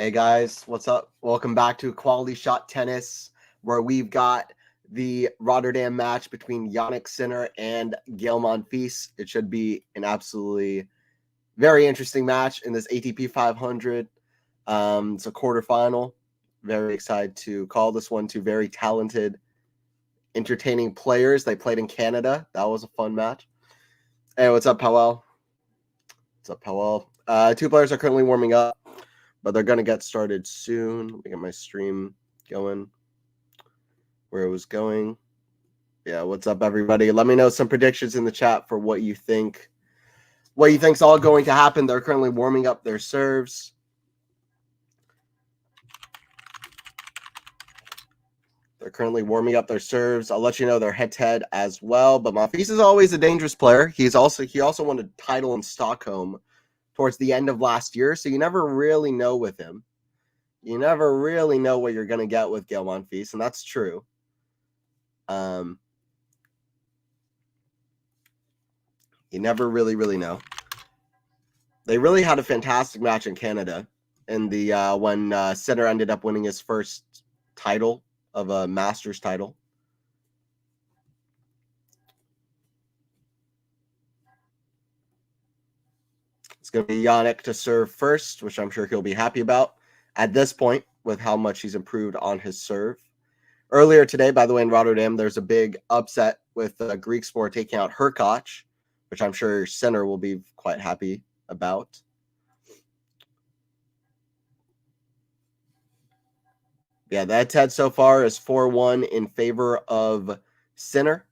Hey guys, what's up? Welcome back to Quality Shot Tennis, where we've got the Rotterdam match between Jannik Sinner and Gael Monfils. It should be an absolutely very interesting match in this ATP 500. It's a quarterfinal. Very excited to call this one. Two very talented, entertaining players. They played in Canada. That was a fun match. Hey, what's up, Powell? What's up, Powell? Two players are currently warming up, but they're going to get started soon. Let me get my stream going where it was going. Yeah, what's up, everybody? Let me know some predictions in the chat for what you think. What you think's all going to happen. They're currently warming up their serves. I'll let you know they're head-to-head as well. But Monfils is always a dangerous player. He also won a title in Stockholm towards the end of last year, so you never really know with him. You never really know what you're going to get with Gael Monfils, and that's true. You never really know. They really had a fantastic match in Canada, in the when Sinner ended up winning his first title of a Masters title. It's going to be Jannik to serve first, which I'm sure he'll be happy about at this point with how much he's improved on his serve. Earlier today, by the way, in Rotterdam, there's a big upset with Greek Sport taking out Hurkacz, which I'm sure Sinner will be quite happy about. Yeah, the head-to-head so far is 4-1 in favor of Sinner.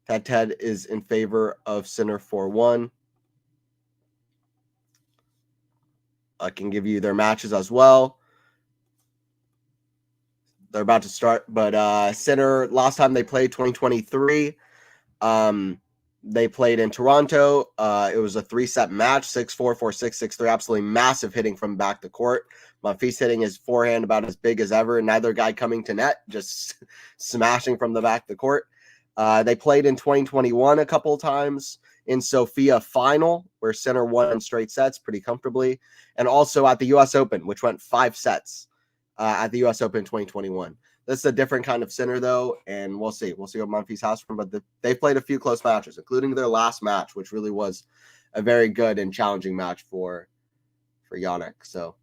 Head-to-head is in favor of Sinner 4-1. I can give you their matches as well. They're about to start, but Sinner, last time they played, 2023, they played in Toronto. It was a 3-set match, 6-4, 4-6, 6-3. Absolutely massive hitting from back to court. Monfils hitting his forehand about as big as ever. Neither guy coming to net, just smashing from the back to the court. They played in 2021 a couple of times in Sofia final, where Sinner won in straight sets pretty comfortably. And also at the U.S. Open, which went 5 sets at the U.S. Open 2021. This is a different kind of Sinner, though, and we'll see. We'll see what Monfils has from him, but they've played a few close matches, including their last match, which really was a very good and challenging match for Jannik. So,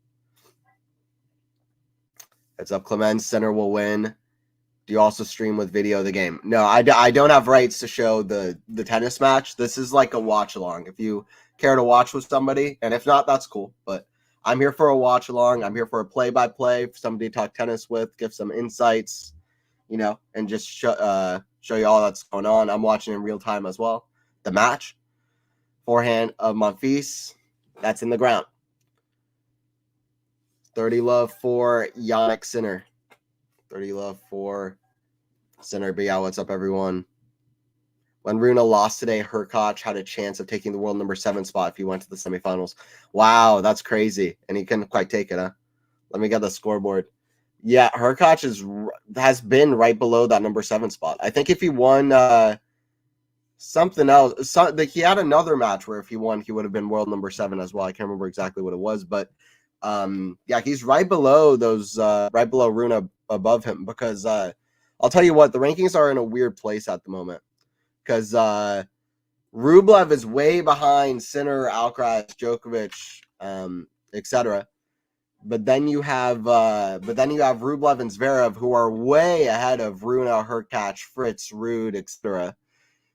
heads up, Clemens. Sinner will win. Do you also stream with video of the game? No, I don't have rights to show the tennis match. This is like a watch-along. If you care to watch with somebody, and if not, that's cool, but I'm here for a watch along. I'm here for a play-by-play, for somebody to talk tennis with, give some insights, and just show you all that's going on. I'm watching in real time as well. The match, forehand of Monfils, that's in the ground. 30 love for Jannik Sinner. 30 love for Sinner. But yeah, what's up, everyone? When Rune lost today, Hurkacz had a chance of taking the world number 7 spot if he went to the semifinals. Wow, that's crazy. And he couldn't quite take it, huh? Let me get the scoreboard. Yeah, Hurkacz has been right below that number 7 spot. I think if he won something else, he had another match where if he won, he would have been world number 7 as well. I can't remember exactly what it was, but yeah, he's right below those, right below Rune above him because I'll tell you what, the rankings are in a weird place at the moment. Because Rublev is way behind Sinner, Alcaraz, Djokovic, etc. But then you have Rublev and Zverev, who are way ahead of Rune, Hurkacz, Fritz, Ruud, etc.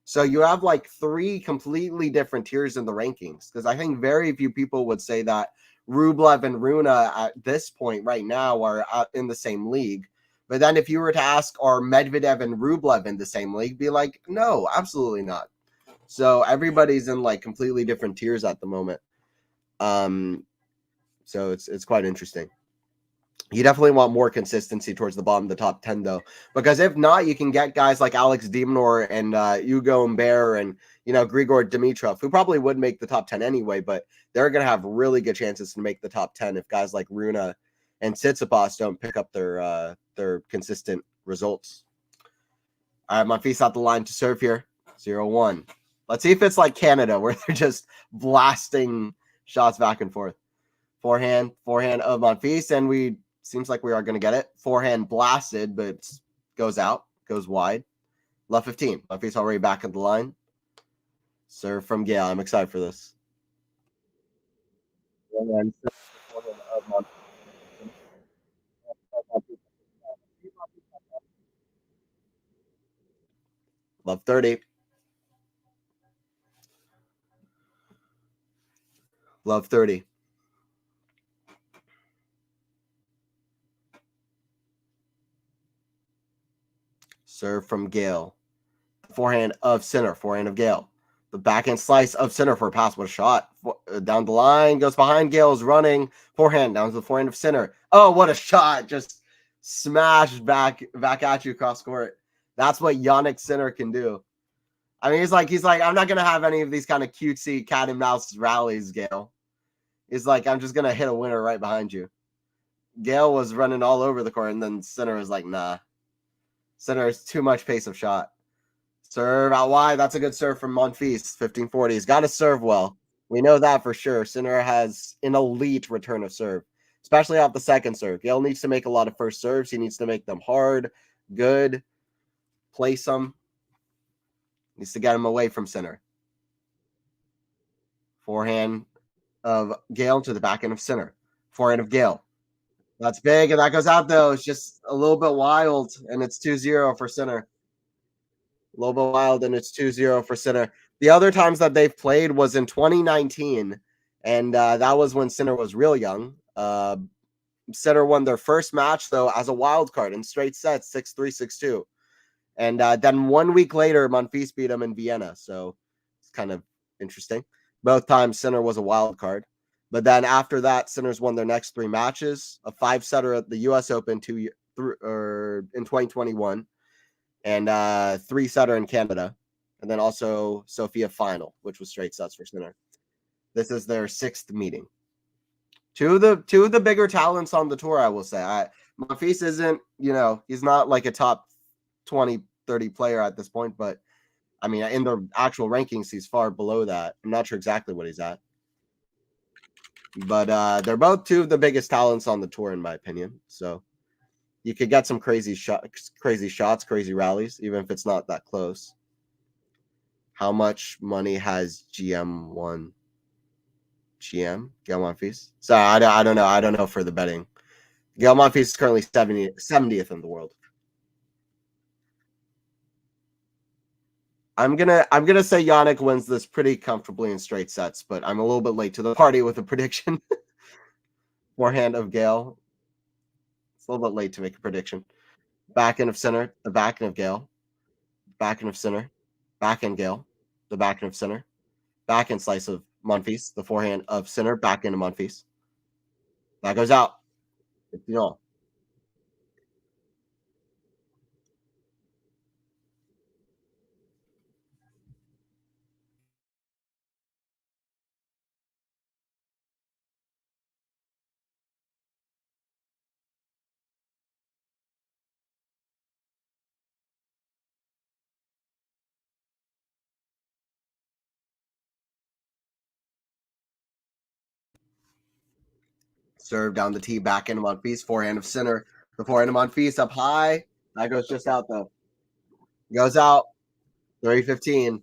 So you have like 3 completely different tiers in the rankings. Because I think very few people would say that Rublev and Rune at this point right now are in the same league. But then if you were to ask, are Medvedev and Rublev in the same league? Be like, no, absolutely not. So everybody's in like completely different tiers at the moment. So it's quite interesting. You definitely want more consistency towards the bottom of the top 10, though. Because if not, you can get guys like Alex de Minaur and Hugo Humbert and, Grigor Dimitrov, who probably would make the top 10 anyway, but they're going to have really good chances to make the top 10 if guys like Rune and Tsitsipas don't pick up their consistent results. All right, Monfils out the line to serve here. 0-1. Let's see if it's like Canada where they're just blasting shots back and forth. Forehand of Monfils, and we seems like we are going to get it. Forehand blasted, but goes out, goes wide. Left 15. Monfils already back at the line. Serve from Gael. I'm excited for this. Love 30. Love 30. Serve from Gael. Forehand of center. Forehand of Gael. The backhand slice of center for a pass. What a shot. Down the line. Goes behind Gael's running. Forehand down to the forehand of center. Oh, what a shot. Just smashed back at you across court. That's what Jannik center can do. I mean, he's like, I'm not going to have any of these kind of cutesy cat and mouse rallies, Gael. He's like, I'm just going to hit a winner right behind you. Gael was running all over the court, and then center was like, nah. Center is too much pace of shot. Serve out wide. That's a good serve from Monfils. 1540. He's got to serve well. We know that for sure. Center has an elite return of serve, especially off the second serve. Gael needs to make a lot of first serves. He needs to make them hard, good, place them. Needs to get him away from center. Forehand of Gael to the back end of center. Forehand of Gael. That's big, and that goes out, though. It's just a little bit wild, and it's 2-0 for center. A little bit wild, and it's 2-0 for center. The other times that they've played was in 2019, and that was when center was real young. Center won their first match, though, as a wild card in straight sets, 6-3, 6-2. And then 1 week later, Monfils beat them in Vienna. So it's kind of interesting. Both times, center was a wild card. But then after that, centers won their next 3 matches, a 5-setter at the U.S. Open in 2021, and 3-setter in Canada, and then also Sofia final, which was straight sets for center. This is their 6th meeting. Two of the bigger talents on the tour, I will say. Monfils isn't, he's not like a top 20, 30 player at this point, but I mean, in the actual rankings, he's far below that. I'm not sure exactly what he's at. But they're both 2 of the biggest talents on the tour, in my opinion. So you could get some crazy shots, crazy rallies, even if it's not that close. How much money has GM won? GM? Gael Monfils? So I don't know. I don't know for the betting. Gael Monfils is currently 70th in the world. I'm gonna say Jannik wins this pretty comfortably in straight sets, but I'm a little bit late to the party with a prediction. Forehand of Gael. It's a little bit late to make a prediction. Back end of center, the back end of Gael. Back end of center, back end Gael, the back end of center. Back end slice of Monfils, the forehand of center, back end of Monfils. That goes out. Serve down the tee, back end of Monfils, forehand of center. The forehand of Monfils up high. That goes just out, though. Goes out. 3-15.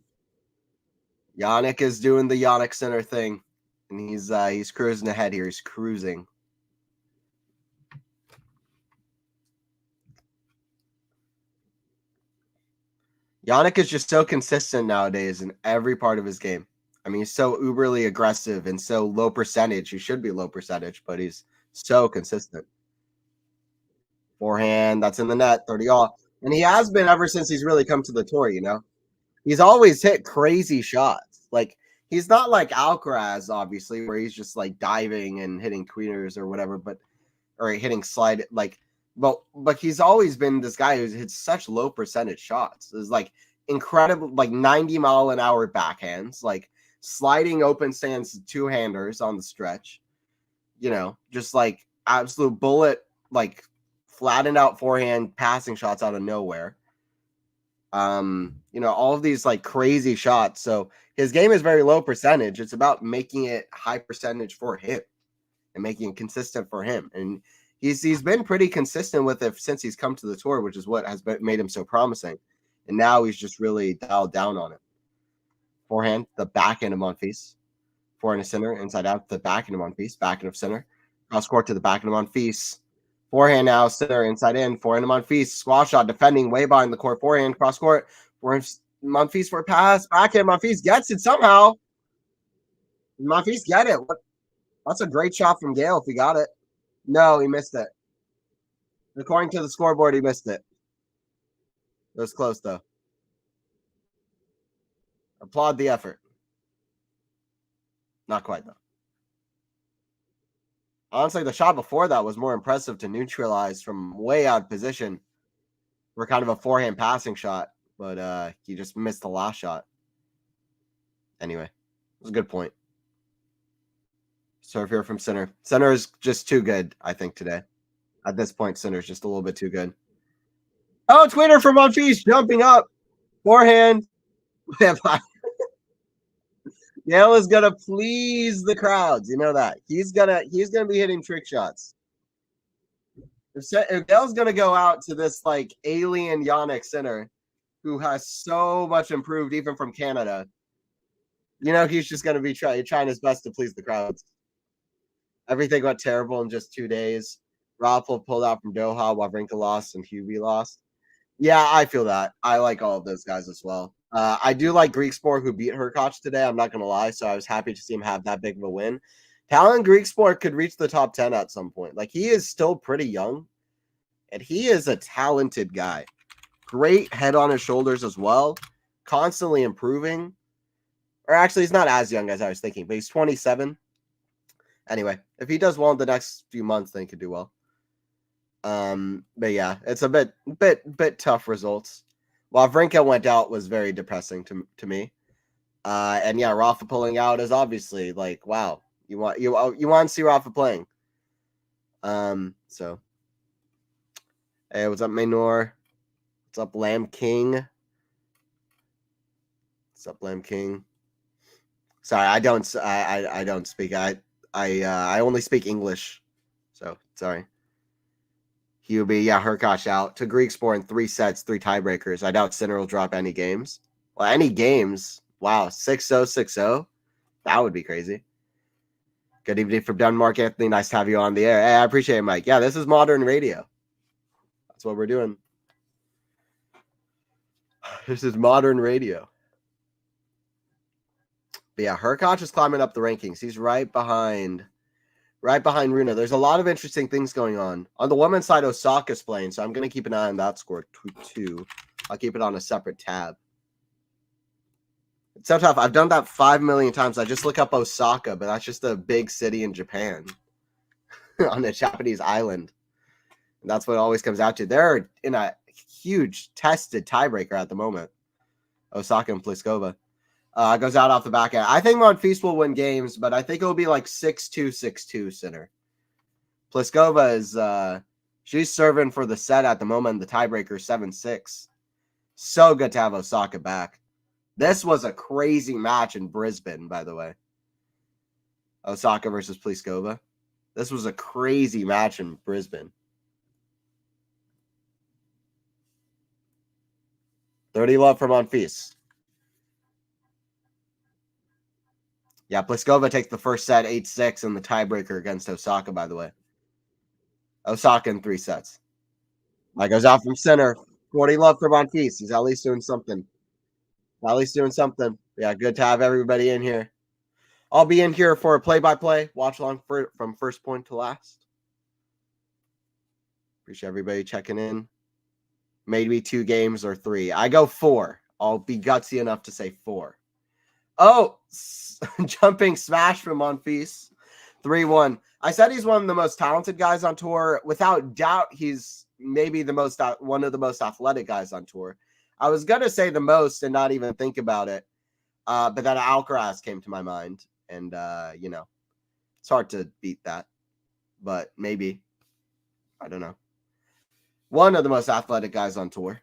Jannik is doing the Jannik center thing. And he's cruising ahead here. He's cruising. Jannik is just so consistent nowadays in every part of his game. I mean, he's so uberly aggressive and so low percentage. He should be low percentage, but he's so consistent. Forehand, that's in the net, 30 all. And he has been ever since he's really come to the tour, He's always hit crazy shots. Like, he's not like Alcaraz, obviously, where he's just like diving and hitting queeners or whatever, or hitting slide, but he's always been this guy who's hit such low percentage shots. It's like incredible, like 90-mile-an-hour backhands, like sliding open stance 2-handers on the stretch, just like absolute bullet, like flattened out forehand passing shots out of nowhere. All of these like crazy shots. So his game is very low percentage. It's about making it high percentage for him. and making it consistent for him. And he's been pretty consistent with it since he's come to the tour, which is what has made him so promising. And now he's just really dialed down on it. Forehand, the back end of Monfils. Forehand to center, inside out, the back end of Monfils, back end of center. Cross court to the back end of Monfils. Forehand now, center, inside in. Forehand to Monfils. Squash shot, defending way behind the court. Forehand, cross court. Forehand, Monfils for a pass. Backhand, Monfils gets it somehow. Monfils get it. That's a great shot from Gael if he got it. No, he missed it. According to the scoreboard, he missed it. It was close, though. Applaud the effort. Not quite, though. Honestly, the shot before that was more impressive to neutralize from way out of position for kind of a forehand passing shot, but he just missed the last shot. Anyway, it was a good point. Serve here from center. Center is just too good, I think, today. At this point, center is just a little bit too good. Oh, Twitter from Monfils jumping up. Forehand. Gael is gonna please the crowds. You know that. He's gonna be hitting trick shots. If Gael's gonna go out to this like alien Jannik center who has so much improved even from Canada, you know he's just gonna be trying his best to please the crowds. Everything went terrible in just 2 days. Rafa pulled out from Doha, Wawrinka lost, and Hubie lost. Yeah, I feel that. I like all of those guys as well. I do like Griekspoor, who beat Hurkacz today. I'm not going to lie. So I was happy to see him have that big of a win. Talon Griekspoor could reach the top 10 at some point. Like, he is still pretty young, and he is a talented guy. Great head on his shoulders as well. Constantly improving. Or actually, he's not as young as I was thinking, but he's 27. Anyway, if he does well in the next few months, then he could do well. But yeah, it's a bit tough results. Wawrinka went out was very depressing to me. And yeah, Rafa pulling out is obviously like, wow, you want to see Rafa playing. So hey, what's up, Maynor? What's up, Lamb King? What's up, Lamb King? Sorry, I don't speak. I only speak English. So sorry. Hubie, yeah, Hurkacz out. To Griekspoor in 3 sets, 3 tiebreakers. I doubt Sinner will drop any games. Well, any games? Wow, 6-0, 6-0? That would be crazy. Good evening from Denmark, Anthony. Nice to have you on the air. Hey, I appreciate it, Mike. Yeah, this is modern radio. That's what we're doing. This is modern radio. But yeah, Hurkacz is climbing up the rankings. He's right behind Runa. There's a lot of interesting things going on. On the women's side, Osaka's playing, so I'm going to keep an eye on that score, 2-2. I'll keep it on a separate tab. It's so tough. I've done that 5 million times. I just look up Osaka, but that's just a big city in Japan on a Japanese island. And that's what it always comes out to. They're in a huge tested tiebreaker at the moment. Osaka and Pliskova. Goes out off the back end. I think Monfils will win games, but I think it'll be like 6-2, 6-2 center. Pliskova is she's serving for the set at the moment. The tiebreaker 7-6. So good to have Osaka back. This was a crazy match in Brisbane, by the way. Osaka versus Pliskova. This was a crazy match in Brisbane. 30 love from Monfils. Yeah, Pliskova takes the first set 8-6 in the tiebreaker against Osaka, by the way. Osaka in 3 sets. That goes out from center. 40 love for Monfils. He's at least doing something. Yeah, good to have everybody in here. I'll be in here for a play-by-play. Watch along from first point to last. Appreciate everybody checking in. Maybe 2 games or 3. I go 4. I'll be gutsy enough to say 4. Oh, jumping smash from Monfils. 3-1. I said he's one of the most talented guys on tour. Without doubt, he's maybe one of the most athletic guys on tour. I was going to say the most and not even think about it. But then Alcaraz came to my mind. And, it's hard to beat that. But maybe. I don't know. One of the most athletic guys on tour.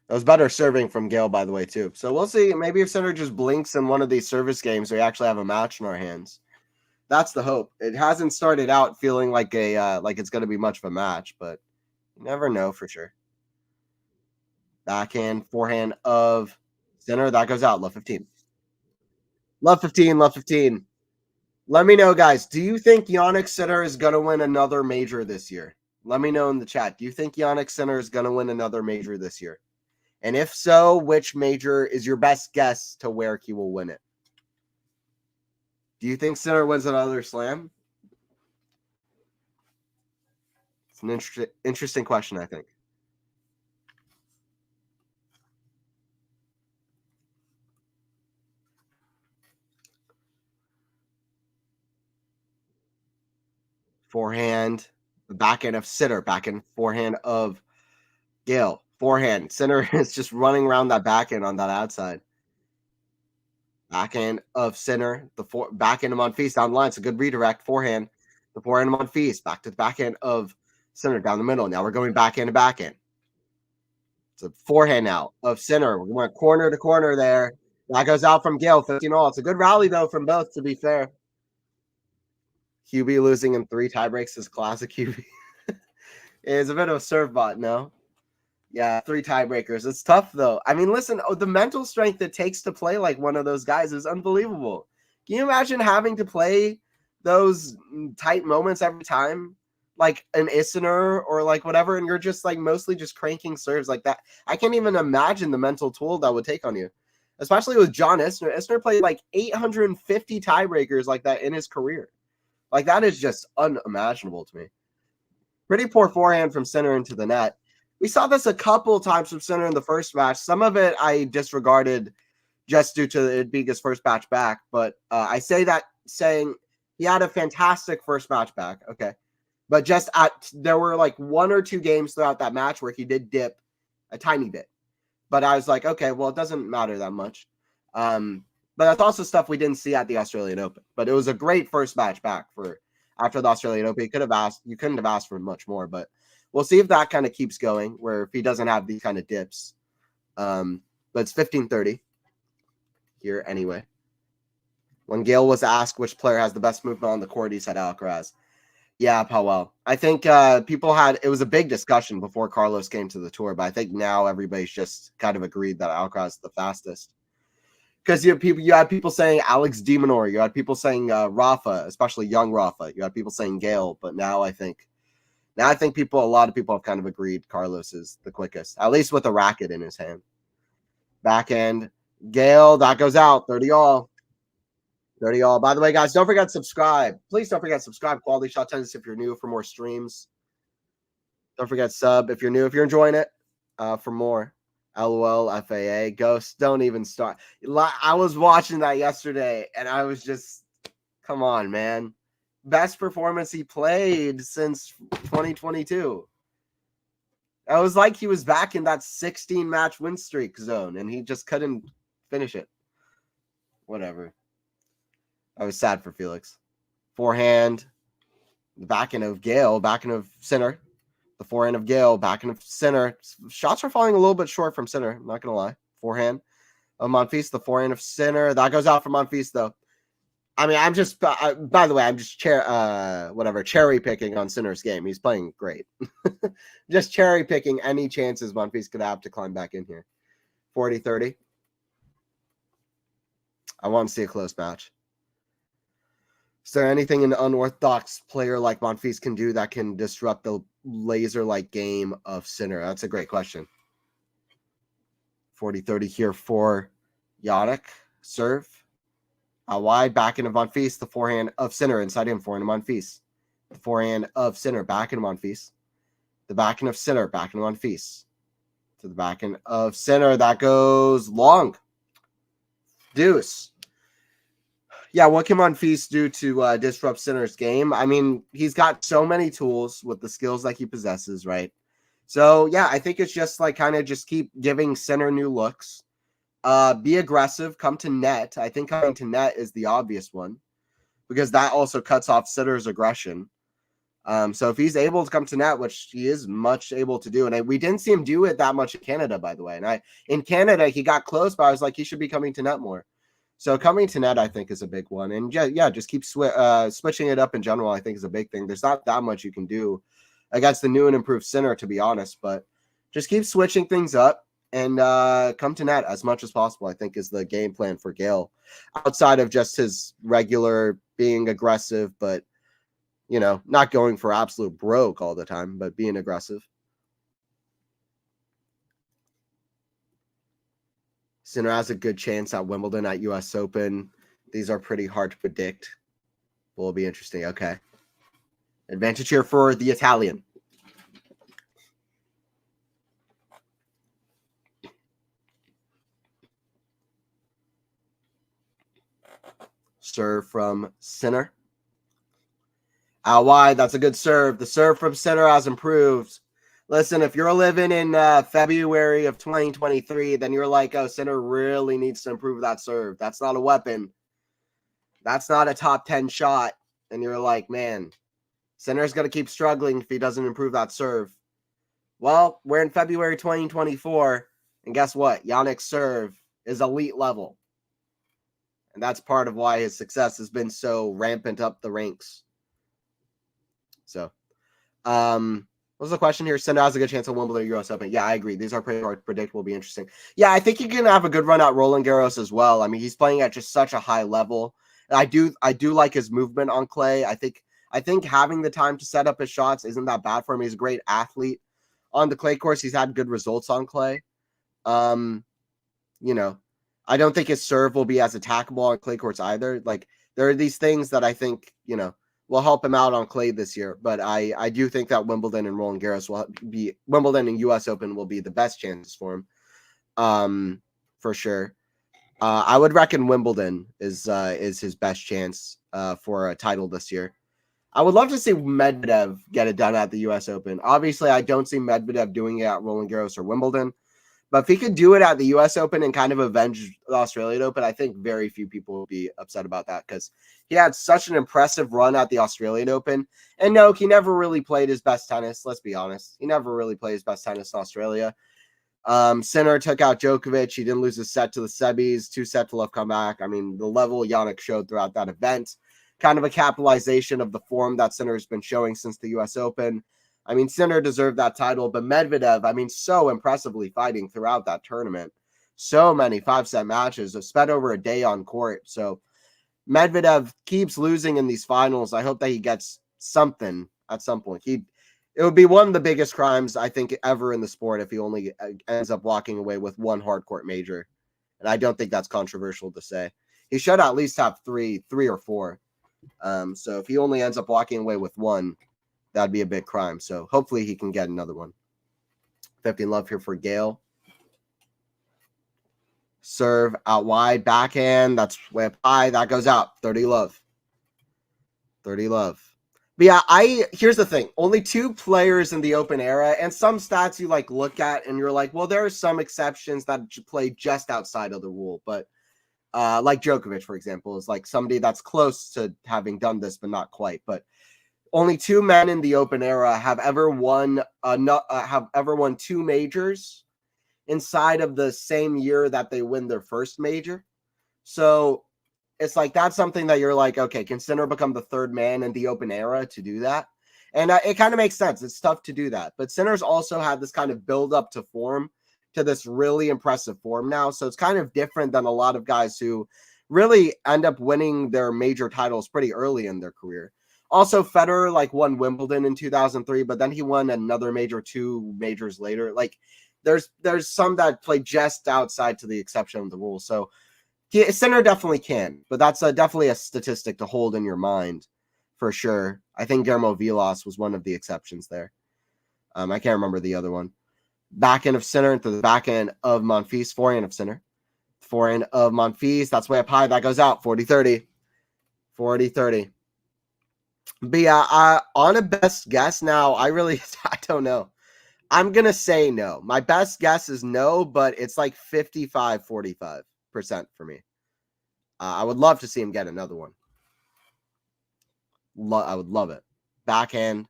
That was better serving from Gael, by the way, too. So we'll see. Maybe if center just blinks in one of these service games, we actually have a match in our hands. That's the hope. It hasn't started out feeling like like it's going to be much of a match, but you never know for sure. Backhand, forehand of center. That goes out. Love 15. Love 15. Love 15. Let me know, guys. Do you think Jannik Sinner is going to win another major this year? Let me know in the chat. Do you think Jannik Sinner is going to win another major this year? And if so, which major is your best guess to where he will win it? Do you think Sinner wins another slam? It's an interesting question, I think. Forehand, the backhand of Sinner, backhand, forehand of Gael. Forehand. Sinner is just running around that backhand on that outside. Backhand of Sinner, backhand of Monfils down the line. It's a good redirect. Forehand. The forehand of Monfils. Back to the backhand of Sinner down the middle. Now we're going backhand to backhand. It's a forehand now of Sinner. We went corner to corner there. That goes out from Gael, 15 all. It's a good rally, though, from both, to be fair. QB losing in 3 tiebreaks is classic QB. It's a bit of a serve bot, no? Yeah, 3 tiebreakers. It's tough, though. I mean, listen, the mental strength it takes to play like one of those guys is unbelievable. Can you imagine having to play those tight moments every time? Like an Isner or like whatever, and you're just like mostly just cranking serves like that. I can't even imagine the mental toll that would take on you, especially with John Isner. Isner played like 850 tiebreakers like that in his career. Like that is just unimaginable to me. Pretty poor forehand from Sinner into the net. We saw this a couple times from Sinner in the first match. Some of it I disregarded just due to it being his first match back, but I say that saying he had a fantastic first match back. Okay. But there were like 1 or 2 games throughout that match where he did dip a tiny bit. But I was like, okay, well, it doesn't matter that much. But that's also stuff we didn't see at the Australian Open. But it was a great first match back for after the Australian Open. You couldn't have asked for much more. But we'll see if that kind of keeps going, where if he doesn't have these kind of dips. But it's 15-30 here anyway. When Gael was asked which player has the best movement on the court, he said Alcaraz. Yeah, Powell. I think it was a big discussion before Carlos came to the tour, but I think now everybody's just kind of agreed that Alcaraz is the fastest. Because you had people saying Alex de Minaur, you had people saying Rafa, especially young Rafa. You had people saying Gael, but now I think a lot of people have kind of agreed Carlos is the quickest, at least with a racket in his hand. Backhand, Gael, that goes out, 30 all. 30 all. By the way, guys, don't forget to subscribe. Please don't forget to subscribe. QualityShot Tennis if you're new for more streams. Don't forget sub if you're new. If you're enjoying it, for more. LOL, FAA, Ghost. Don't even start. I was watching that yesterday, and I was just, come on, man. Best performance he played since 2022. I was like he was back in that 16-match win streak zone, and he just couldn't finish it. Whatever. I was sad for Felix. Forehand, the backhand of Gael, backhand of Sinner. The forehand of Gael, backhand of Sinner. Shots are falling a little bit short from Sinner, I'm not going to lie. Forehand of Monfils, the forehand of Sinner. That goes out for Monfils, though. I mean, I'm just, by the way, I'm just cherry picking on Sinner's game. He's playing great. Just cherry picking any chances Monfils could have to climb back in here. 40-30. I want to see a close match. Is there anything an unorthodox player like Monfils can do that can disrupt the laser-like game of Sinner? That's a great question. 40-30 here for Jannik. Serve. Out wide, back into Monfils. The forehand of Sinner inside him. Forehand of Monfils. The forehand of Sinner, back into Monfils. The backhand of Sinner, back into Monfils. To the backhand of Sinner. That goes long. Deuce. Yeah, what can Monfils do to disrupt Sinner's game? I mean, he's got so many tools with the skills that he possesses, right? So, yeah, I think it's just like kind of just keep giving Sinner new looks. Be aggressive, come to net. I think coming to net is the obvious one because that also cuts off Sinner's aggression. So if he's able to come to net, which he is much able to do, and we didn't see him do it that much in Canada, by the way. And in Canada, he got close, but I was like, he should be coming to net more. So coming to net, I think, is a big one. And yeah, just keep switching it up in general, I think, is a big thing. There's not that much you can do against the new and improved center, to be honest, but just keep switching things up and come to net as much as possible, I think, is the game plan for Gael. Outside of just his regular being aggressive, but, you know, not going for absolute broke all the time, but being aggressive. Sinner has a good chance at Wimbledon, at US Open. These are pretty hard to predict. Will be interesting. Okay. Advantage here for the Italian. Serve from Sinner. Out wide. That's a good serve. The serve from Sinner has improved. Listen, if you're living in February of 2023, then you're like, oh, Sinner really needs to improve that serve. That's not a weapon. That's not a top 10 shot. And you're like, man, Sinner's going to keep struggling if he doesn't improve that serve. Well, we're in February 2024, and guess what? Jannik's serve is elite level. And that's part of why his success has been so rampant up the ranks. So, what was the question here? Sinner has a good chance at Wimbledon or US Open. Yeah, I agree. These are pretty hard to predict. Will be interesting. Yeah, I think he can have a good run at Roland Garros as well. I mean, he's playing at just such a high level. And I do like his movement on clay. I think having the time to set up his shots isn't that bad for him. He's a great athlete on the clay course. He's had good results on clay. You know, I don't think his serve will be as attackable on clay courts either. Like, there are these things that I think, you know, will help him out on clay this year. But I do think that Wimbledon and Roland Garros Wimbledon and US Open will be the best chances for him. For sure. I would reckon Wimbledon is his best chance for a title this year. I would love to see Medvedev get it done at the US Open. Obviously, I don't see Medvedev doing it at Roland Garros or Wimbledon. But if he could do it at the US Open and kind of avenge the Australian Open, I think very few people would be upset about that because he had such an impressive run at the Australian Open. And no, he never really played his best tennis. Let's be honest. He never really played his best tennis in Australia. Sinner took out Djokovic. He didn't lose a set to the Sebis, 2-set to love comeback. I mean, the level Jannik showed throughout that event, kind of a capitalization of the form that Sinner has been showing since the US Open. I mean, Sinner deserved that title, but Medvedev, I mean, so impressively fighting throughout that tournament. So many 5-set matches, spent over a day on court. So Medvedev keeps losing in these finals. I hope that he gets something at some point. It would be one of the biggest crimes, I think, ever in the sport if he only ends up walking away with one hard court major. And I don't think that's controversial to say. He should at least have three or four. So if he only ends up walking away with one, that'd be a big crime. So hopefully he can get another one. 15 love here for Gael. Serve out wide, backhand. That's way up high. That goes out. 30 love. 30 love. But yeah, here's the thing. Only 2 players in the Open era, and some stats you like look at and you're like, well, there are some exceptions that play just outside of the rule. But like Djokovic, for example, is like somebody that's close to having done this, but not quite. But only 2 men in the Open era have ever won 2 majors inside of the same year that they win their first major. So it's like that's something that you're like, okay, can Sinner become the 3rd man in the Open era to do that? And it kind of makes sense. It's tough to do that. But Sinner's also had this kind of build up to form, to this really impressive form now. So it's kind of different than a lot of guys who really end up winning their major titles pretty early in their career. Also, Federer won Wimbledon in 2003, but then he won another major 2 majors later. Like, there's some that play just outside to the exception of the rule. So Sinner definitely can, but that's definitely a statistic to hold in your mind for sure. I think Guillermo Vilas was one of the exceptions there. I can't remember the other one. Backhand of Sinner into the backhand of Monfils. Forehand of Sinner. Forehand of Monfils. That's way up high. That goes out. 40-30. 40-30. But yeah, on a best guess now, I don't know. I'm going to say no. My best guess is no, but it's like 55-45% for me. I would love to see him get another one. I would love it. Backhand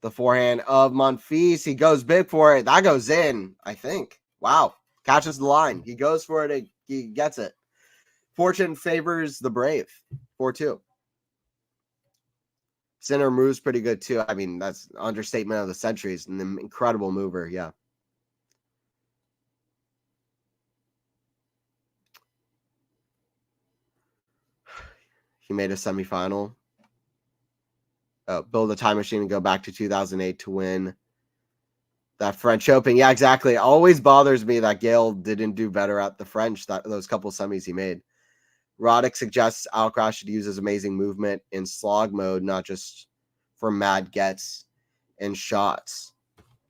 The forehand of Monfils. He goes big for it. That goes in, I think. Wow. Catches the line. He goes for it. He gets it. Fortune favors the brave. 4-2. Sinner moves pretty good, too. I mean, that's an understatement of the century. He's an incredible mover. Yeah. He made a semifinal. Build a time machine and go back to 2008 to win that French Open. Yeah, exactly. It always bothers me that Gael didn't do better at the French, those couple semis he made. Roddick suggests Alcaraz should use his amazing movement in slog mode, not just for mad gets and shots.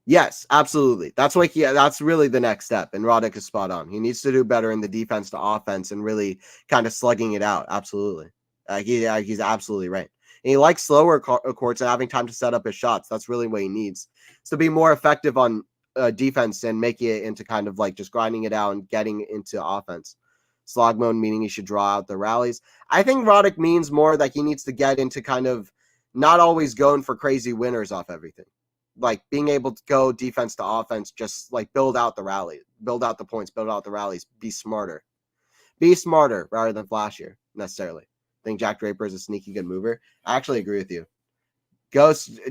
Yes, absolutely. That's really the next step. And Roddick is spot on. He needs to do better in the defense to offense and really kind of slugging it out. Absolutely. He's absolutely right. And he likes slower courts and having time to set up his shots. That's really what he needs. So be more effective on defense and making it into kind of like just grinding it out and getting into offense. Slog mode meaning he should draw out the rallies. I think Roddick means more that he needs to get into kind of not always going for crazy winners off everything. Like being able to go defense to offense, just like build out the rally, build out the points, build out the rallies, be smarter. Be smarter rather than flashier necessarily. I think Jack Draper is a sneaky good mover. I actually agree with you.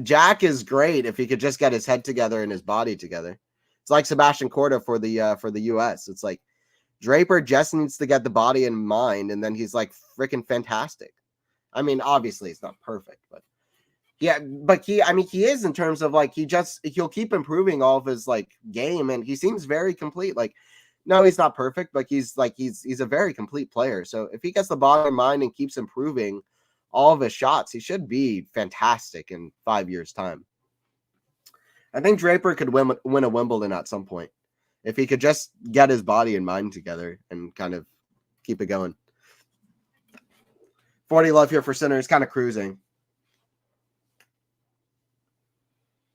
Jack is great if he could just get his head together and his body together. It's like Sebastian Corda for the US. It's like Draper just needs to get the body and mind, and then he's like freaking fantastic. I mean, obviously it's not perfect, but yeah, but he is in terms of like he'll keep improving all of his like game, and he seems very complete. Like, no, he's not perfect, but he's a very complete player. So if he gets the body in mind and keeps improving all of his shots, he should be fantastic in 5 years' time. I think Draper could win a Wimbledon at some point if he could just get his body and mind together and kind of keep it going. 40 love here for Sinner. He's kind of cruising.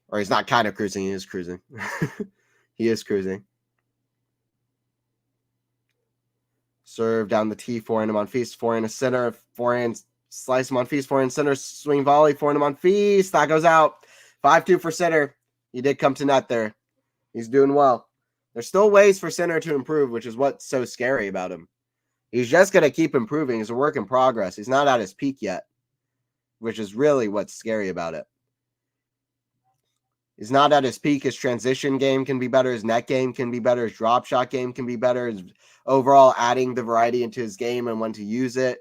Or he's not kind of cruising. He is cruising. He is cruising. Serve down the tee, forehand to Monfils, forehand to center, forehand slice Monfils, forehand center, swing volley, forehand to Monfils. That goes out. 5-2 for Sinner. He did come to net there. He's doing well. There's still ways for Sinner to improve, which is what's so scary about him. He's just going to keep improving. He's a work in progress. He's not at his peak yet, which is really what's scary about it. He's not at his peak. His transition game can be better. His net game can be better. His drop shot game can be better. His overall adding the variety into his game and when to use it.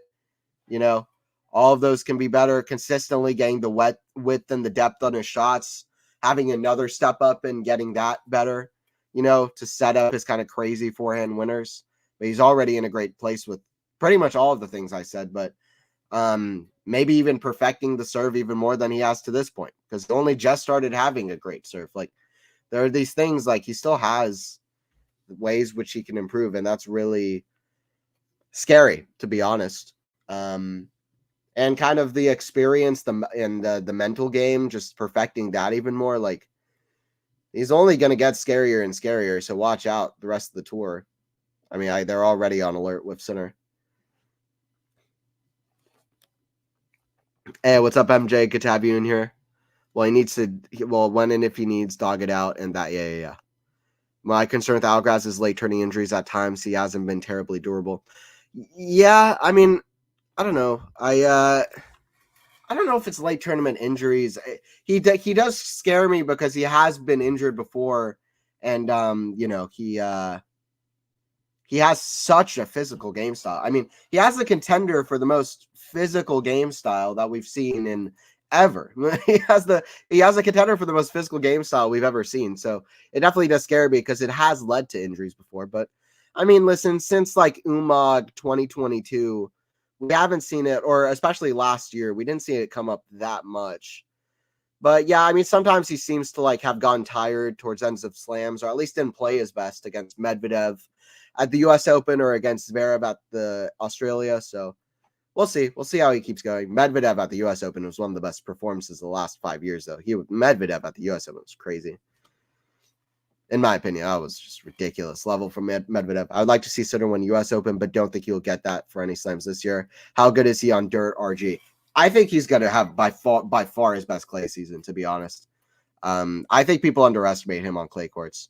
You know, all of those can be better. Consistently getting the width and the depth on his shots. Having another step up and getting that better, you know, to set up his kind of crazy forehand winners. But he's already in a great place with pretty much all of the things I said. But maybe even perfecting the serve even more than he has to this point, because he only just started having a great serve. Like, there are these things, like, he still has ways which he can improve, and that's really scary, to be honest. And kind of the experience, the mental game, just perfecting that even more. Like, he's only going to get scarier and scarier, so watch out the rest of the tour. I mean, they're already on alert with Sinner. Hey, what's up, MJ? Good to have you in here. Well, he needs to, when and if he needs, dog it out, and that, yeah. My concern with Alcaraz is late turning injuries at times. He hasn't been terribly durable. Yeah, I mean, I don't know. I don't know if it's late tournament injuries. He does scare me because he has been injured before, and you know, he has such a physical game style. I mean, he has the contender for the most physical game style that we've seen in ever. he has the contender for the most physical game style we've ever seen. So it definitely does scare me because it has led to injuries before. But I mean, listen, since like Umag 2022, we haven't seen it, or especially last year, we didn't see it come up that much. But yeah, I mean, sometimes he seems to like have gotten tired towards ends of slams, or at least didn't play his best against Medvedev at the US Open or against Zverev at the Australia. So we'll see. We'll see how he keeps going. Medvedev at the US Open was one of the best performances of the last 5 years, though. Medvedev at the US Open was crazy. In my opinion, that was just ridiculous level from Medvedev. I would like to see Sinner win US Open, but don't think he'll get that for any slams this year. How good is he on dirt, RG? I think he's going to have by far his best clay season, to be honest. I think people underestimate him on clay courts.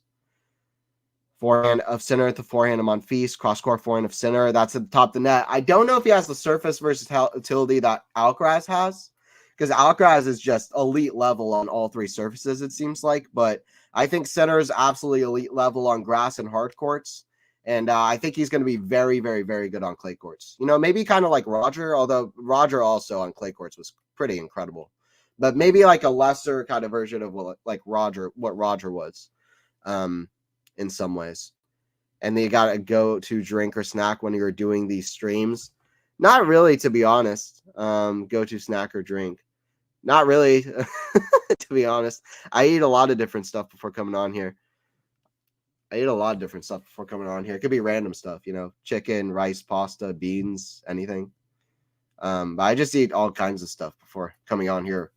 Forehand of Sinner at the forehand of Monfils. Cross-court forehand of Sinner. That's at the top of the net. I don't know if he has the surface versatility that Alcaraz has, because Alcaraz is just elite level on all three surfaces, it seems like. But I think Sinner is absolutely elite level on grass and hard courts. And I think he's going to be very, very, very good on clay courts. You know, maybe kind of like Roger, although Roger also on clay courts was pretty incredible. But maybe like a lesser kind of version of what Roger was. In some ways. And then you got to go to drink or snack when you're doing these streams. Not really, to be honest. Go to snack or drink. Not really, to be honest. I eat a lot of different stuff before coming on here. It could be random stuff, you know, chicken, rice, pasta, beans, anything. But I just eat all kinds of stuff before coming on here.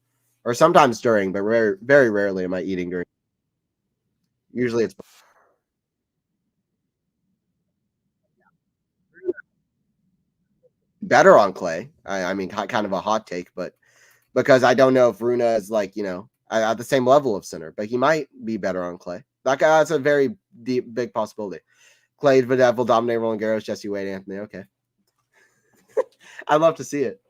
Or sometimes during, but very rarely am I eating during. Usually it's better on clay. I mean, kind of a hot take, but because I don't know if Runa is like, you know, at the same level of Sinner, but he might be better on clay. That's a very big possibility. Clay, Vidal will dominate Roland Garros, Jesse Wade, Anthony. Okay. I'd love to see it.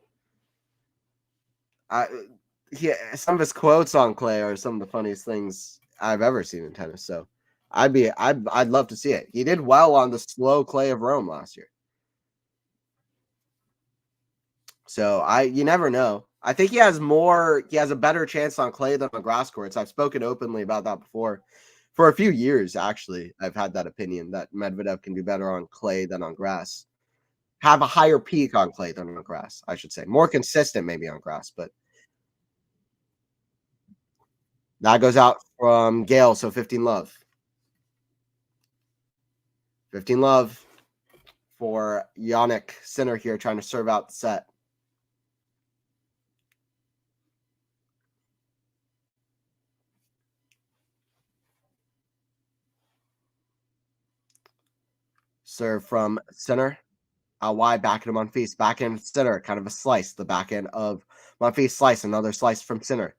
Some of his quotes on clay are some of the funniest things I've ever seen in tennis. So I'd love to see it. He did well on the slow clay of Rome last year. So you never know. I think he has a better chance on clay than on grass courts. I've spoken openly about that before. For a few years, actually, I've had that opinion that Medvedev can do better on clay than on grass. Have a higher peak on clay than on grass, I should say. More consistent maybe on grass, but that goes out from Gael, so 15 love. 15 love for Jannik Sinner here trying to serve out the set. Serve from Sinner. Out wide, back into Monfils. Back end Sinner, kind of a slice. The back end of Monfils slice. Another slice from Sinner.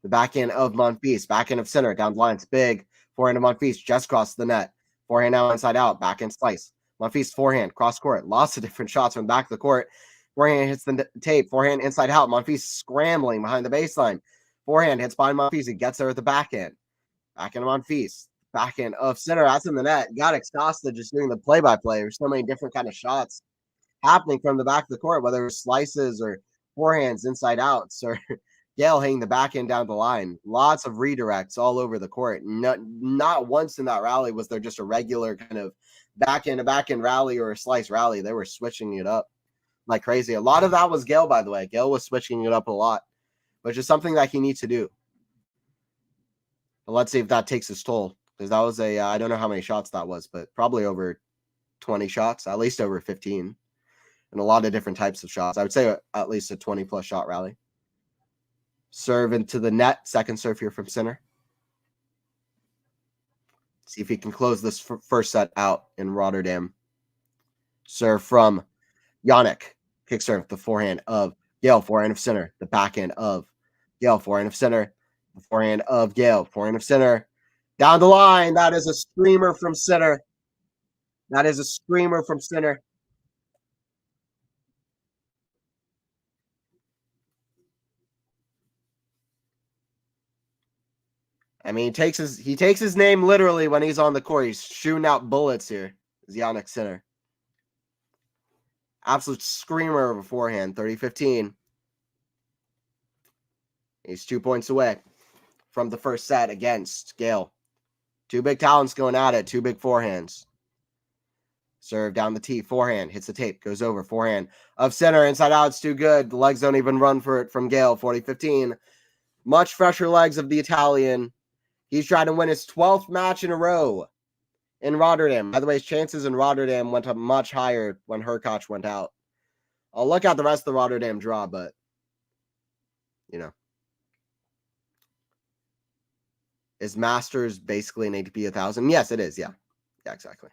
The back end of Monfils. Back end of Sinner. Down the line. It's big. Forehand of Monfils. Just crossed the net. Forehand now inside out. Back end slice. Monfils forehand. Cross court. Lots of different shots from the back of the court. Forehand hits the tape. Forehand inside out. Monfils scrambling behind the baseline. Forehand hits behind Monfils. He gets there at the back end. Back end of Monfils. Back end of Sinner. That's in the net. Got exhausted just doing the play-by-play. There's so many different kind of shots happening from the back of the court, whether it's slices or forehands inside outs or Gael hitting the back end down the line. Lots of redirects all over the court. Not once in that rally was there just a regular kind of back end rally or a slice rally. They were switching it up like crazy. A lot of that was Gael, by the way. Gael was switching it up a lot, which is something that he needs to do. But let's see if that takes its toll, because that was I don't know how many shots that was, but probably over 20 shots, at least over 15. And a lot of different types of shots. I would say at least a 20-plus shot rally. Serve into the net. Second serve here from Sinner. See if he can close this first set out in Rotterdam. Serve from Jannik. Kick serve. The forehand of Gael. Forehand of Sinner. The backhand of Gael. Forehand of Sinner. The forehand of Gael. Forehand of Sinner. Down the line. That is a screamer from Sinner. I mean, he takes his name literally when he's on the court. He's shooting out bullets here. Is Jannik Sinner. Absolute screamer beforehand. 30-15. He's 2 points away from the first set against Gael. Two big talents going at it. Two big forehands. Serve down the tee. Forehand. Hits the tape. Goes over. Forehand of Sinner. Inside out. It's too good. The legs don't even run for it from Gael. 40-15. Much fresher legs of the Italian. He's trying to win his 12th match in a row in Rotterdam. By the way, his chances in Rotterdam went up much higher when Hurkacz went out. I'll look at the rest of the Rotterdam draw, but, you know. Is Masters basically an ATP 1000? Yes, it is. Yeah. Yeah, exactly.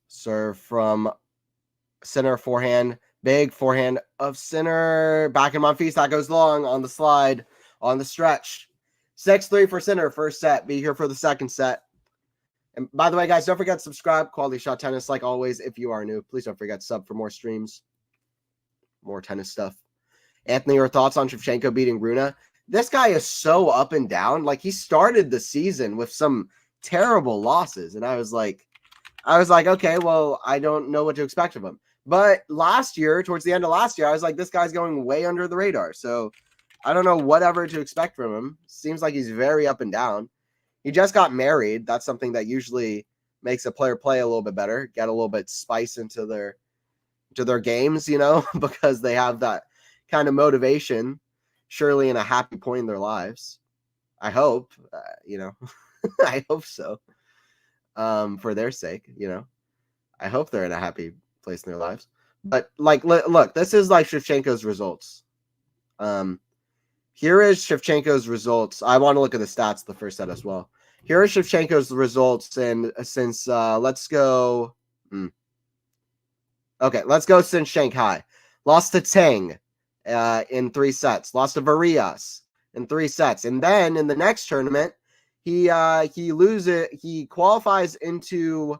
Serve from Sinner, forehand. Big forehand of Sinner. Back in Monfils. That goes long on the slide. on the stretch. 6-3 for Sinner, first set. Be here for the second set. And by the way, guys, don't forget to subscribe. Quality Shot Tennis, like always, if you are new. Please don't forget to sub for more streams. More tennis stuff. Anthony, your thoughts on Shevchenko beating Rune? This guy is so up and down. Like, he started the season with some terrible losses. And I was like, okay, well, I don't know what to expect of him. But last year, towards the end of last year, I was like, this guy's going way under the radar. So I don't know whatever to expect from him. Seems like he's very up and down. He just got married. That's something that usually makes a player play a little bit better, get a little bit spice into their games, you know, because they have that kind of motivation, surely in a happy point in their lives. I hope, you know, I hope so. For their sake, you know, I hope they're in a happy place in their lives. But like, look, this is like Shevchenko's results. Here is Shevchenko's results. I want to look at the stats the first set as well. Here are Shevchenko's results, and since let's go. Okay, let's go since Shanghai. Lost to Teng in 3 sets. Lost to Varias in 3 sets, and then in the next tournament, he qualifies into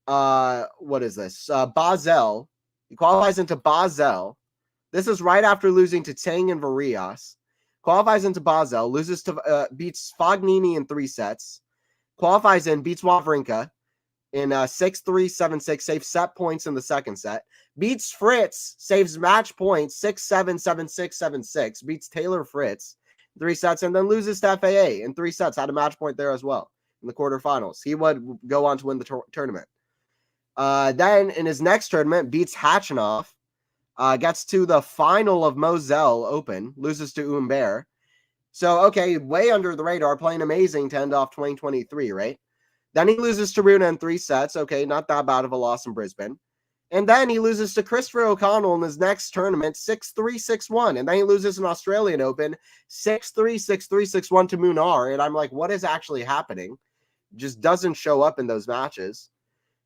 what is this? Basel. He qualifies into Basel. This is right after losing to Teng and Varias. Qualifies into Basel, loses to beats Fognini in 3 sets. Qualifies in, beats Wawrinka in 6-3, 7-6, saves set points in the second set. Beats Fritz, saves match points 6-7, 7-6, 7-6. Beats Taylor Fritz in 3 sets, and then loses to FAA in 3 sets. Had a match point there as well in the quarterfinals. He would go on to win the tournament. Then in his next tournament, beats Hachinov. Gets to the final of Moselle Open, loses to Humbert. So, okay, way under the radar, playing amazing to end off 2023, right? Then he loses to Rune in 3 sets. Okay, not that bad of a loss in Brisbane. And then he loses to Christopher O'Connell in his next tournament, 6-3, 6-1. And then he loses an Australian Open, 6-3, 6-3, 6-1 to Munar. And I'm like, what is actually happening? Just doesn't show up in those matches.